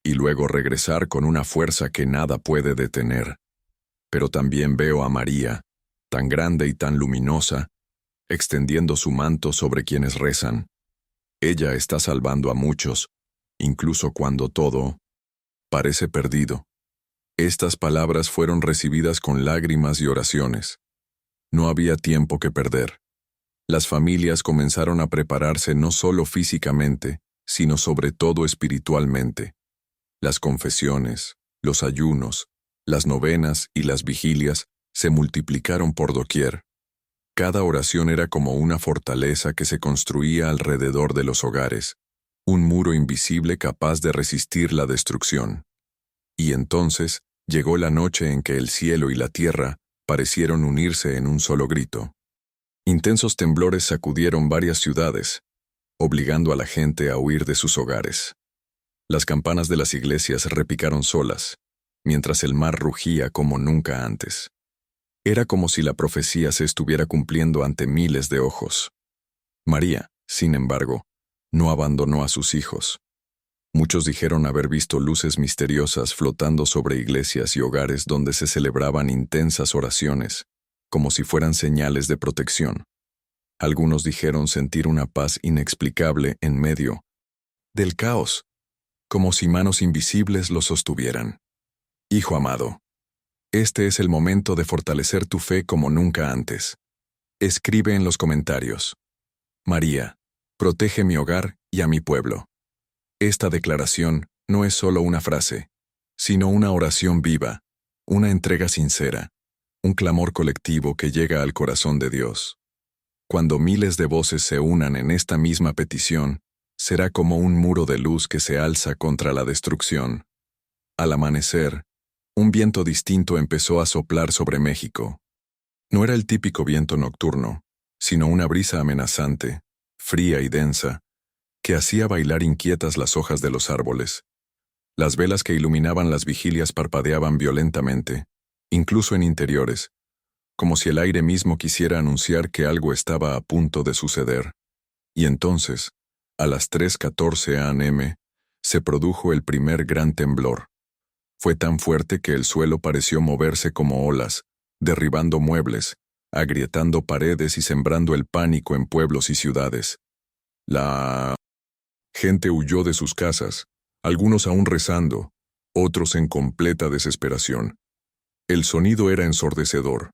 y luego regresar con una fuerza que nada puede detener. Pero también veo a María, tan grande y tan luminosa, extendiendo su manto sobre quienes rezan. Ella está salvando a muchos, incluso cuando todo parece perdido. Estas palabras fueron recibidas con lágrimas y oraciones. No había tiempo que perder. Las familias comenzaron a prepararse no solo físicamente, sino sobre todo espiritualmente. Las confesiones, los ayunos, las novenas y las vigilias se multiplicaron por doquier. Cada oración era como una fortaleza que se construía alrededor de los hogares, un muro invisible capaz de resistir la destrucción. Y entonces llegó la noche en que el cielo y la tierra parecieron unirse en un solo grito. Intensos temblores sacudieron varias ciudades, obligando a la gente a huir de sus hogares. Las campanas de las iglesias repicaron solas, mientras el mar rugía como nunca antes. Era como si la profecía se estuviera cumpliendo ante miles de ojos. María, sin embargo, no abandonó a sus hijos. Muchos dijeron haber visto luces misteriosas flotando sobre iglesias y hogares donde se celebraban intensas oraciones. como si fueran señales de protección. Algunos dijeron sentir una paz inexplicable en medio del caos, como si manos invisibles lo sostuvieran. Hijo amado, este es el momento de fortalecer tu fe como nunca antes. Escribe en los comentarios: María, protege mi hogar y a mi pueblo. Esta declaración no es solo una frase, sino una oración viva, una entrega sincera, un clamor colectivo que llega al corazón de Dios. Cuando miles de voces se unan en esta misma petición, será como un muro de luz que se alza contra la destrucción. Al amanecer, un viento distinto empezó a soplar sobre México. No era el típico viento nocturno, sino una brisa amenazante, fría y densa, que hacía bailar inquietas las hojas de los árboles. Las velas que iluminaban las vigilias parpadeaban violentamente, incluso en interiores, como si el aire mismo quisiera anunciar que algo estaba a punto de suceder. Y entonces, a las 3:14 a.m., se produjo el primer gran temblor. Fue tan fuerte que el suelo pareció moverse como olas, derribando muebles, agrietando paredes y sembrando el pánico en pueblos y ciudades. La gente huyó de sus casas, algunos aún rezando, otros en completa desesperación. El sonido era ensordecedor,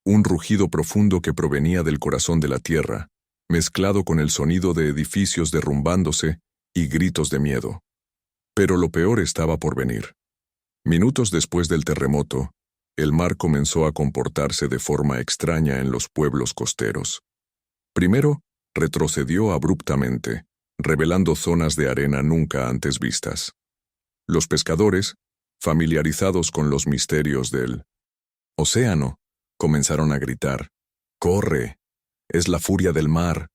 un rugido profundo que provenía del corazón de la tierra, mezclado con el sonido de edificios derrumbándose y gritos de miedo. Pero lo peor estaba por venir. Minutos después del terremoto, el mar comenzó a comportarse de forma extraña en los pueblos costeros. Primero, retrocedió abruptamente, revelando zonas de arena nunca antes vistas. Los pescadores, familiarizados con los misterios del océano, comenzaron a gritar: ¡corre! ¡Es la furia del mar!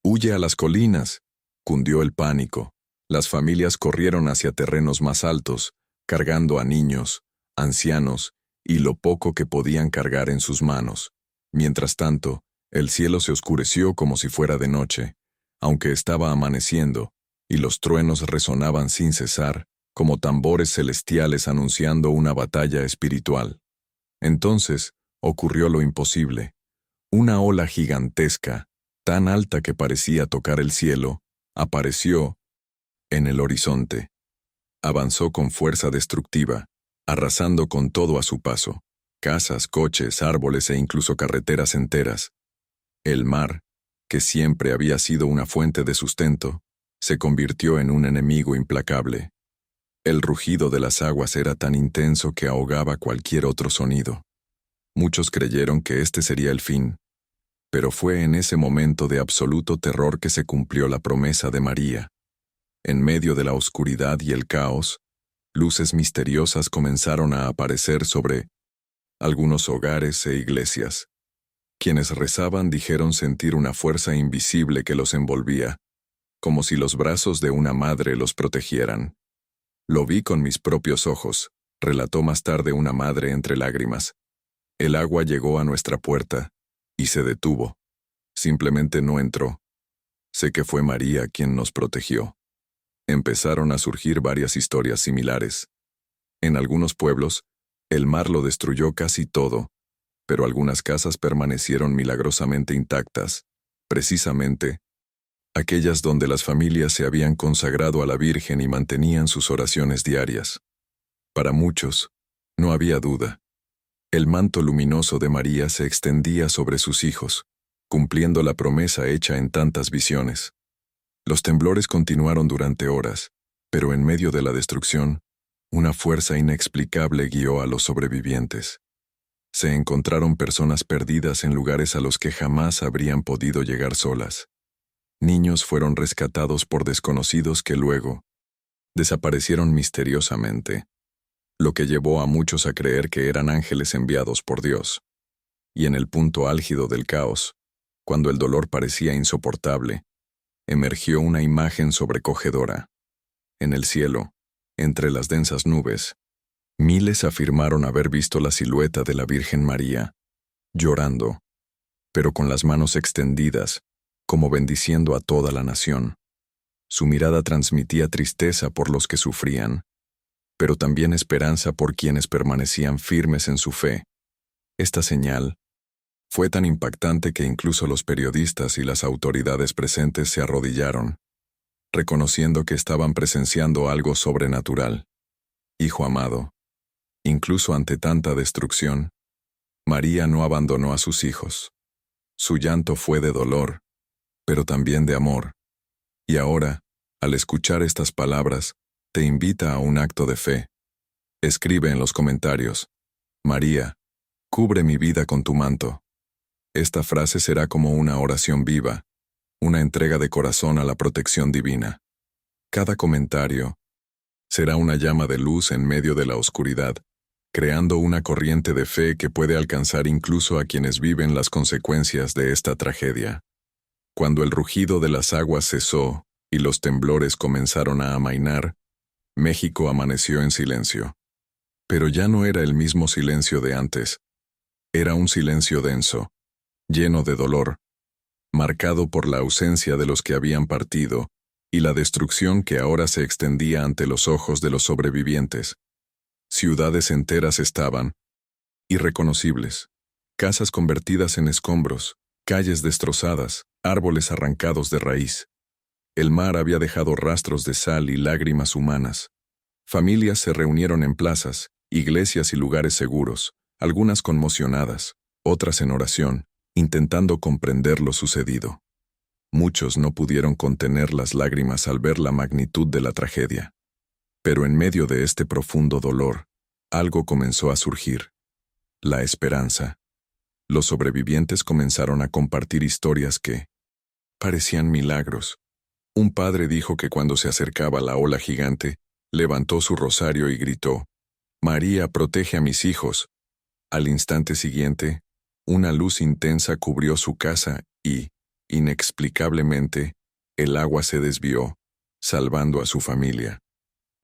¡Huye a las colinas! Cundió el pánico. Las familias corrieron hacia terrenos más altos, cargando a niños, ancianos y lo poco que podían cargar en sus manos. Mientras tanto, el cielo se oscureció como si fuera de noche, aunque estaba amaneciendo, y los truenos resonaban sin cesar, como tambores celestiales anunciando una batalla espiritual. Entonces, ocurrió lo imposible. Una ola gigantesca, tan alta que parecía tocar el cielo, apareció en el horizonte. Avanzó con fuerza destructiva, arrasando con todo a su paso, casas, coches, árboles e incluso carreteras enteras. El mar, que siempre había sido una fuente de sustento, se convirtió en un enemigo implacable. El rugido de las aguas era tan intenso que ahogaba cualquier otro sonido. Muchos creyeron que este sería el fin, pero fue en ese momento de absoluto terror que se cumplió la promesa de María. En medio de la oscuridad y el caos, luces misteriosas comenzaron a aparecer sobre algunos hogares e iglesias. Quienes rezaban dijeron sentir una fuerza invisible que los envolvía, como si los brazos de una madre los protegieran. Lo vi con mis propios ojos, relató más tarde una madre entre lágrimas. El agua llegó a nuestra puerta, y se detuvo. Simplemente no entró. Sé que fue María quien nos protegió. Empezaron a surgir varias historias similares. En algunos pueblos, el mar lo destruyó casi todo, pero algunas casas permanecieron milagrosamente intactas, precisamente aquellas donde las familias se habían consagrado a la Virgen y mantenían sus oraciones diarias. Para muchos, no había duda. El manto luminoso de María se extendía sobre sus hijos, cumpliendo la promesa hecha en tantas visiones. Los temblores continuaron durante horas, pero en medio de la destrucción, una fuerza inexplicable guió a los sobrevivientes. Se encontraron personas perdidas en lugares a los que jamás habrían podido llegar solas. Niños fueron rescatados por desconocidos que luego desaparecieron misteriosamente, lo que llevó a muchos a creer que eran ángeles enviados por Dios. Y en el punto álgido del caos, cuando el dolor parecía insoportable, emergió una imagen sobrecogedora. En el cielo, entre las densas nubes, miles afirmaron haber visto la silueta de la Virgen María, llorando, pero con las manos extendidas, como bendiciendo a toda la nación. Su mirada transmitía tristeza por los que sufrían, pero también esperanza por quienes permanecían firmes en su fe. Esta señal Fue tan impactante que incluso los periodistas y las autoridades presentes se arrodillaron, reconociendo que estaban presenciando algo sobrenatural. Hijo amado, incluso ante tanta destrucción, María no abandonó a sus hijos. Su llanto fue de dolor, pero también de amor. Y ahora, al escuchar estas palabras, te invita a un acto de fe. Escribe en los comentarios: María, cubre mi vida con tu manto. Esta frase será como una oración viva, una entrega de corazón a la protección divina. Cada comentario será una llama de luz en medio de la oscuridad, creando una corriente de fe que puede alcanzar incluso a quienes viven las consecuencias de esta tragedia. Cuando el rugido de las aguas cesó y los temblores comenzaron a amainar, México amaneció en silencio. Pero ya no era el mismo silencio de antes. Era un silencio denso, lleno de dolor, marcado por la ausencia de los que habían partido y la destrucción que ahora se extendía ante los ojos de los sobrevivientes. Ciudades enteras estaban irreconocibles, casas convertidas en escombros, calles destrozadas, árboles arrancados de raíz. El mar había dejado rastros de sal y lágrimas humanas. Familias se reunieron en plazas, iglesias y lugares seguros, algunas conmocionadas, otras en oración, intentando comprender lo sucedido. Muchos no pudieron contener las lágrimas al ver la magnitud de la tragedia. Pero en medio de este profundo dolor, algo comenzó a surgir: la esperanza. Los sobrevivientes comenzaron a compartir historias que parecían milagros. Un padre dijo que cuando se acercaba la ola gigante, levantó su rosario y gritó: «María, protege a mis hijos». Al instante siguiente, una luz intensa cubrió su casa y, inexplicablemente, el agua se desvió, salvando a su familia.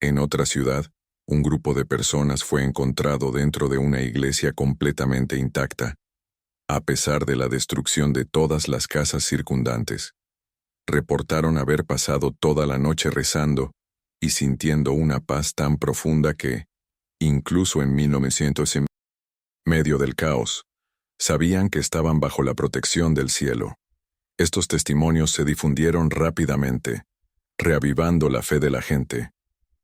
En otra ciudad, un grupo de personas fue encontrado dentro de una iglesia completamente intacta, a pesar de la destrucción de todas las casas circundantes. Reportaron haber pasado toda la noche rezando y sintiendo una paz tan profunda que, incluso en 1900, en medio del caos, sabían que estaban bajo la protección del cielo. Estos testimonios se difundieron rápidamente, reavivando la fe de la gente.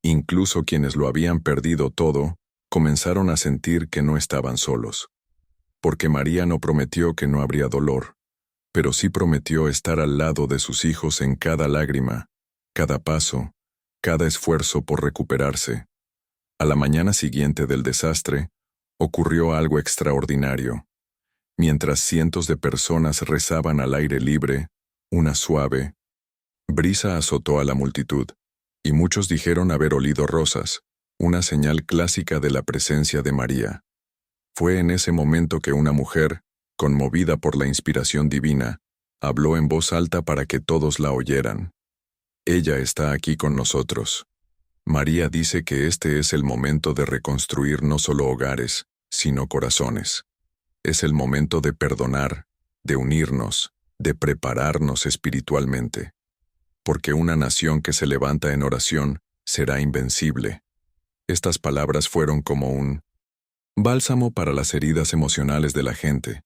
Incluso quienes lo habían perdido todo, comenzaron a sentir que no estaban solos. Porque María no prometió que no habría dolor, pero sí prometió estar al lado de sus hijos en cada lágrima, cada paso, cada esfuerzo por recuperarse. A la mañana siguiente del desastre, ocurrió algo extraordinario. Mientras cientos de personas rezaban al aire libre, una suave brisa azotó a la multitud, y muchos dijeron haber olido rosas, una señal clásica de la presencia de María. Fue en ese momento que una mujer, conmovida por la inspiración divina, habló en voz alta para que todos la oyeran. Ella está aquí con nosotros. María dice que este es el momento de reconstruir no solo hogares, sino corazones. Es el momento de perdonar, de unirnos, de prepararnos espiritualmente. Porque una nación que se levanta en oración será invencible. Estas palabras fueron como un bálsamo para las heridas emocionales de la gente.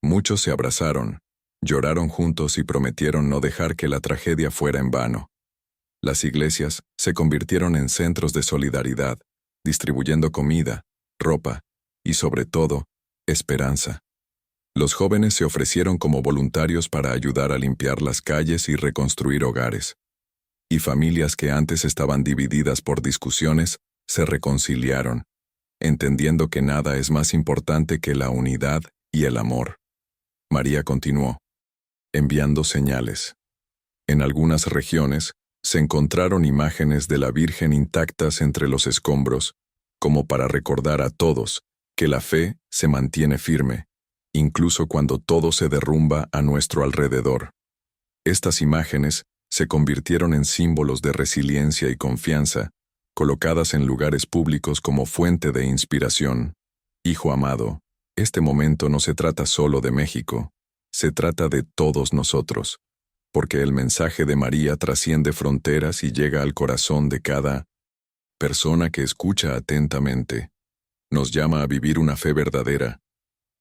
Muchos se abrazaron, lloraron juntos y prometieron no dejar que la tragedia fuera en vano. Las iglesias se convirtieron en centros de solidaridad, distribuyendo comida, ropa y, sobre todo, esperanza. Los jóvenes se ofrecieron como voluntarios para ayudar a limpiar las calles y reconstruir hogares. Y familias que antes estaban divididas por discusiones se reconciliaron, entendiendo que nada es más importante que la unidad y el amor. María continuó, enviando señales. En algunas regiones, se encontraron imágenes de la Virgen intactas entre los escombros, como para recordar a todos que la fe se mantiene firme, incluso cuando todo se derrumba a nuestro alrededor. Estas imágenes se convirtieron en símbolos de resiliencia y confianza, colocadas en lugares públicos como fuente de inspiración. Hijo amado, este momento no se trata solo de México, se trata de todos nosotros, porque el mensaje de María trasciende fronteras y llega al corazón de cada persona que escucha atentamente. Nos llama a vivir una fe verdadera,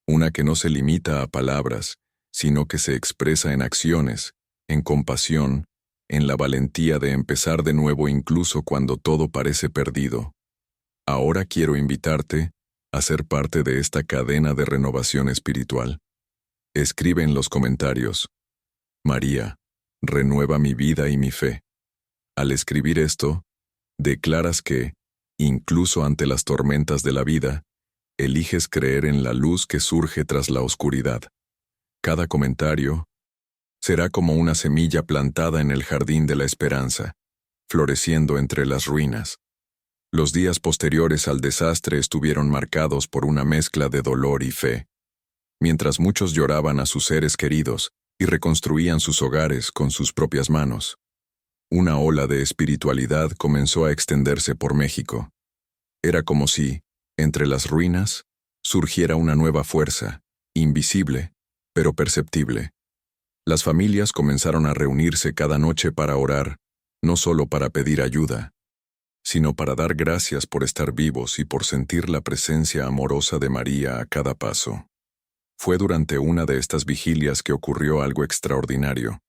una que no se limita a palabras, sino que se expresa en acciones, en compasión, en la valentía de empezar de nuevo incluso cuando todo parece perdido. Ahora quiero invitarte a ser parte de esta cadena de renovación espiritual. Escribe en los comentarios: María, renueva mi vida y mi fe. Al escribir esto, declaras que, incluso ante las tormentas de la vida, eliges creer en la luz que surge tras la oscuridad. Cada comentario será como una semilla plantada en el jardín de la esperanza, floreciendo entre las ruinas. Los días posteriores al desastre estuvieron marcados por una mezcla de dolor y fe. Mientras muchos lloraban a sus seres queridos y reconstruían sus hogares con sus propias manos, una ola de espiritualidad comenzó a extenderse por México. Era como si, entre las ruinas, surgiera una nueva fuerza, invisible, pero perceptible. Las familias comenzaron a reunirse cada noche para orar, no solo para pedir ayuda, sino para dar gracias por estar vivos y por sentir la presencia amorosa de María a cada paso. Fue durante una de estas vigilias que ocurrió algo extraordinario.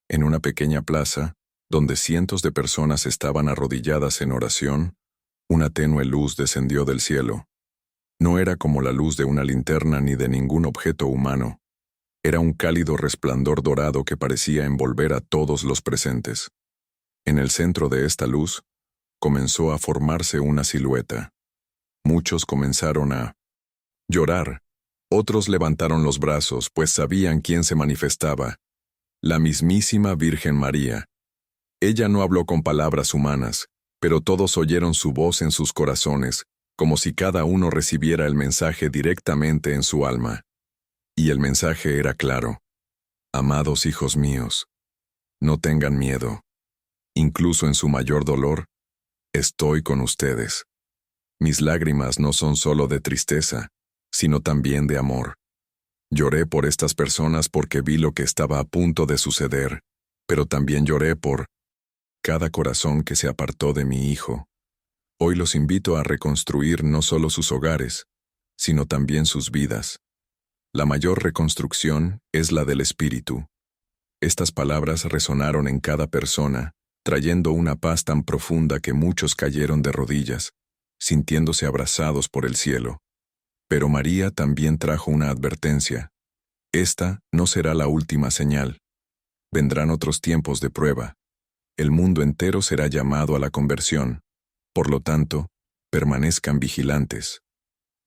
En una pequeña plaza, donde cientos de personas estaban arrodilladas en oración, una tenue luz descendió del cielo. No era como la luz de una linterna ni de ningún objeto humano. Era un cálido resplandor dorado que parecía envolver a todos los presentes. En el centro de esta luz, comenzó a formarse una silueta. Muchos comenzaron a llorar. Otros levantaron los brazos, pues sabían quién se manifestaba: la mismísima Virgen María. Ella no habló con palabras humanas, pero todos oyeron su voz en sus corazones, como si cada uno recibiera el mensaje directamente en su alma. Y el mensaje era claro: amados hijos míos, no tengan miedo. Incluso en su mayor dolor, estoy con ustedes. Mis lágrimas no son solo de tristeza, sino también de amor. Lloré por estas personas porque vi lo que estaba a punto de suceder, pero también lloré por cada corazón que se apartó de mi hijo. Hoy los invito a reconstruir no solo sus hogares, sino también sus vidas. La mayor reconstrucción es la del espíritu. Estas palabras resonaron en cada persona, trayendo una paz tan profunda que muchos cayeron de rodillas, sintiéndose abrazados por el cielo. Pero María también trajo una advertencia: esta no será la última señal. Vendrán otros tiempos de prueba. El mundo entero será llamado a la conversión. Por lo tanto, permanezcan vigilantes.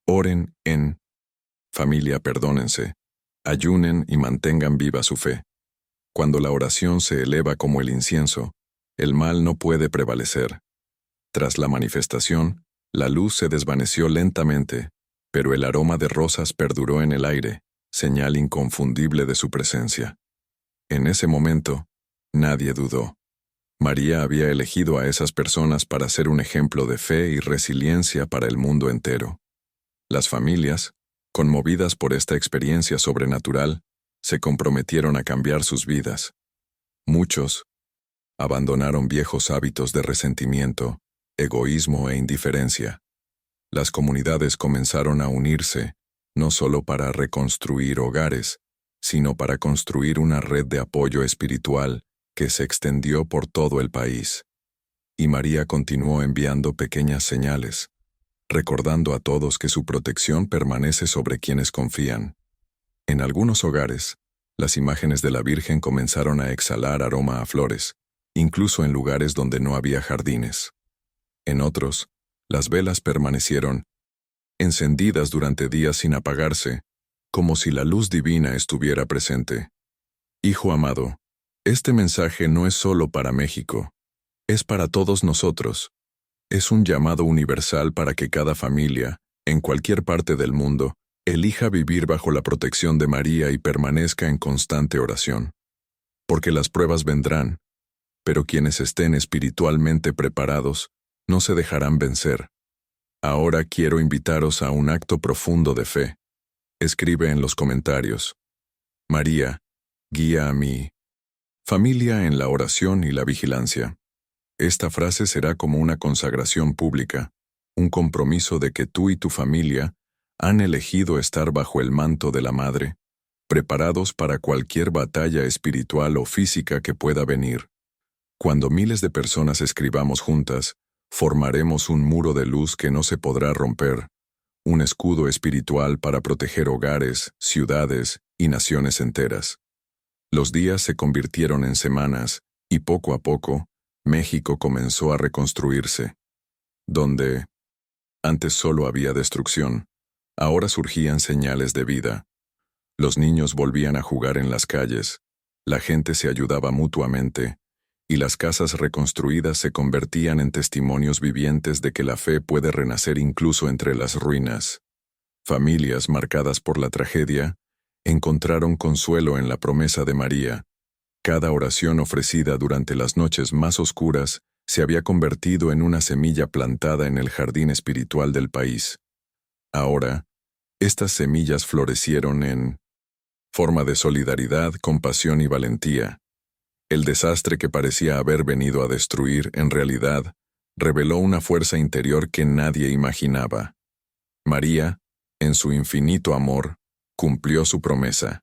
Oren en familia, perdónense, ayunen y mantengan viva su fe. Cuando la oración se eleva como el incienso, el mal no puede prevalecer. Tras la manifestación, la luz se desvaneció lentamente, pero el aroma de rosas perduró en el aire, señal inconfundible de su presencia. En ese momento, nadie dudó. María había elegido a esas personas para ser un ejemplo de fe y resiliencia para el mundo entero. Las familias, conmovidas por esta experiencia sobrenatural, se comprometieron a cambiar sus vidas. Muchos abandonaron viejos hábitos de resentimiento, egoísmo e indiferencia. Las comunidades comenzaron a unirse, no solo para reconstruir hogares, sino para construir una red de apoyo espiritual que se extendió por todo el país. Y María continuó enviando pequeñas señales, recordando a todos que su protección permanece sobre quienes confían. En algunos hogares, las imágenes de la Virgen comenzaron a exhalar aroma a flores, incluso en lugares donde no había jardines. En otros, las velas permanecieron encendidas durante días sin apagarse, como si la luz divina estuviera presente. Hijo amado, este mensaje no es solo para México, es para todos nosotros. Es un llamado universal para que cada familia, en cualquier parte del mundo, elija vivir bajo la protección de María y permanezca en constante oración. Porque las pruebas vendrán, pero quienes estén espiritualmente preparados no se dejarán vencer. Ahora quiero invitaros a un acto profundo de fe. Escribe en los comentarios: María, guía a mi familia en la oración y la vigilancia. Esta frase será como una consagración pública, un compromiso de que tú y tu familia han elegido estar bajo el manto de la Madre, preparados para cualquier batalla espiritual o física que pueda venir. Cuando miles de personas escribamos juntas, formaremos un muro de luz que no se podrá romper, un escudo espiritual para proteger hogares, ciudades y naciones enteras. Los días se convirtieron en semanas y poco a poco, México comenzó a reconstruirse. Donde antes solo había destrucción, ahora surgían señales de vida. Los niños volvían a jugar en las calles, la gente se ayudaba mutuamente, y las casas reconstruidas se convertían en testimonios vivientes de que la fe puede renacer incluso entre las ruinas. Familias marcadas por la tragedia encontraron consuelo en la promesa de María. Cada oración ofrecida durante las noches más oscuras se había convertido en una semilla plantada en el jardín espiritual del país. Ahora, estas semillas florecieron en forma de solidaridad, compasión y valentía. El desastre que parecía haber venido a destruir, en realidad, reveló una fuerza interior que nadie imaginaba. María, en su infinito amor, cumplió su promesa.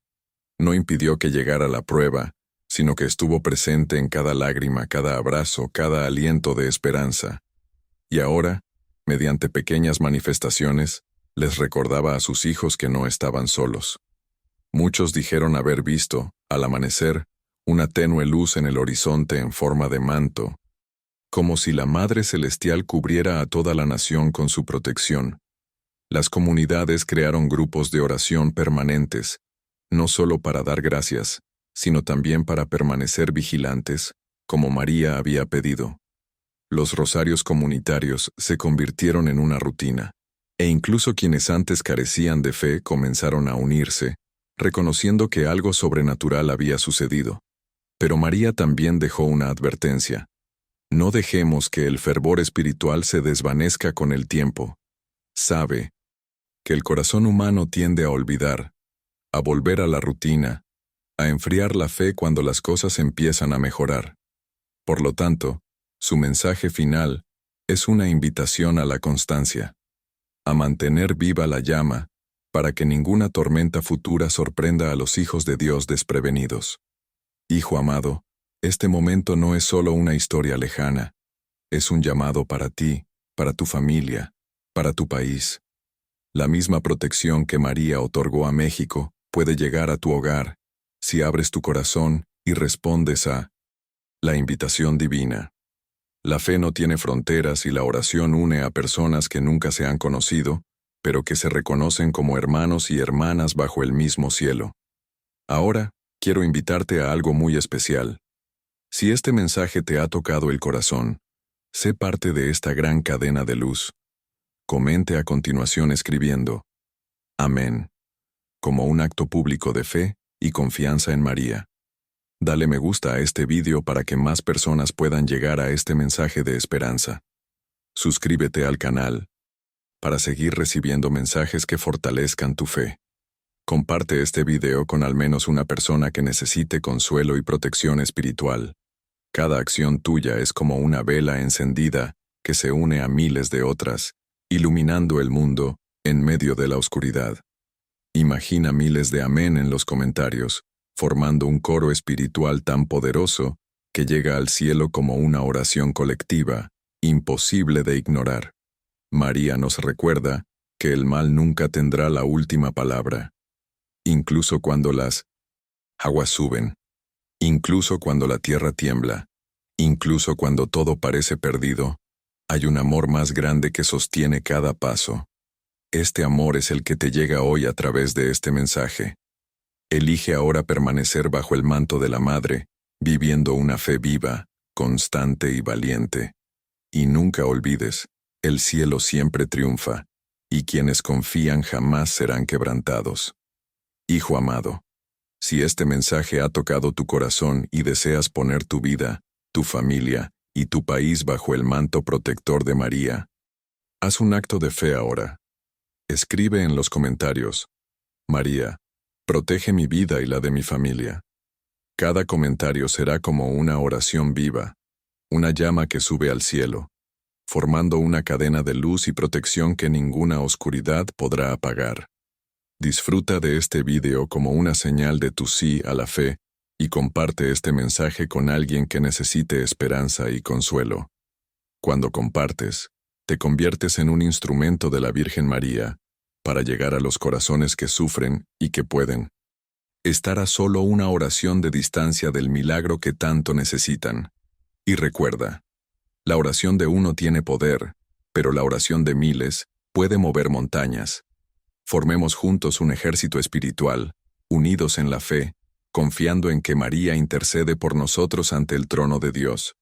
No impidió que llegara la prueba, sino que estuvo presente en cada lágrima, cada abrazo, cada aliento de esperanza. Y ahora, mediante pequeñas manifestaciones, les recordaba a sus hijos que no estaban solos. Muchos dijeron haber visto, al amanecer, una tenue luz en el horizonte en forma de manto, como si la Madre Celestial cubriera a toda la nación con su protección. Las comunidades crearon grupos de oración permanentes, no solo para dar gracias, sino también para permanecer vigilantes, como María había pedido. Los rosarios comunitarios se convirtieron en una rutina, e incluso quienes antes carecían de fe comenzaron a unirse, reconociendo que algo sobrenatural había sucedido. Pero María también dejó una advertencia. No dejemos que el fervor espiritual se desvanezca con el tiempo. Sabe que el corazón humano tiende a olvidar, a volver a la rutina, a enfriar la fe cuando las cosas empiezan a mejorar. Por lo tanto, su mensaje final es una invitación a la constancia, a mantener viva la llama, para que ninguna tormenta futura sorprenda a los hijos de Dios desprevenidos. Hijo amado, este momento no es solo una historia lejana, es un llamado para ti, para tu familia, para tu país. La misma protección que María otorgó a México puede llegar a tu hogar, si abres tu corazón y respondes a la invitación divina. La fe no tiene fronteras y la oración une a personas que nunca se han conocido, pero que se reconocen como hermanos y hermanas bajo el mismo cielo. Ahora, quiero invitarte a algo muy especial. Si este mensaje te ha tocado el corazón, sé parte de esta gran cadena de luz. Comente a continuación escribiendo Amén, como un acto público de fe y confianza en María. Dale me gusta a este vídeo para que más personas puedan llegar a este mensaje de esperanza. Suscríbete al canal para seguir recibiendo mensajes que fortalezcan tu fe. Comparte este video con al menos una persona que necesite consuelo y protección espiritual. Cada acción tuya es como una vela encendida que se une a miles de otras, iluminando el mundo en medio de la oscuridad. Imagina miles de amén en los comentarios, formando un coro espiritual tan poderoso que llega al cielo como una oración colectiva, imposible de ignorar. María nos recuerda que el mal nunca tendrá la última palabra. Incluso cuando las aguas suben, incluso cuando la tierra tiembla, incluso cuando todo parece perdido, hay un amor más grande que sostiene cada paso. Este amor es el que te llega hoy a través de este mensaje. Elige ahora permanecer bajo el manto de la Madre, viviendo una fe viva, constante y valiente. Y nunca olvides, el cielo siempre triunfa, y quienes confían jamás serán quebrantados. Hijo amado, si este mensaje ha tocado tu corazón y deseas poner tu vida, tu familia y tu país bajo el manto protector de María, haz un acto de fe ahora. Escribe en los comentarios, María, protege mi vida y la de mi familia. Cada comentario será como una oración viva, una llama que sube al cielo. formando una cadena de luz y protección que ninguna oscuridad podrá apagar. Disfruta de este video como una señal de tu sí a la fe y comparte este mensaje con alguien que necesite esperanza y consuelo. Cuando compartes, te conviertes en un instrumento de la Virgen María para llegar a los corazones que sufren y que pueden estar a solo una oración de distancia del milagro que tanto necesitan. Y recuerda, la oración de uno tiene poder, pero la oración de miles puede mover montañas. Formemos juntos un ejército espiritual, unidos en la fe, confiando en que María intercede por nosotros ante el trono de Dios.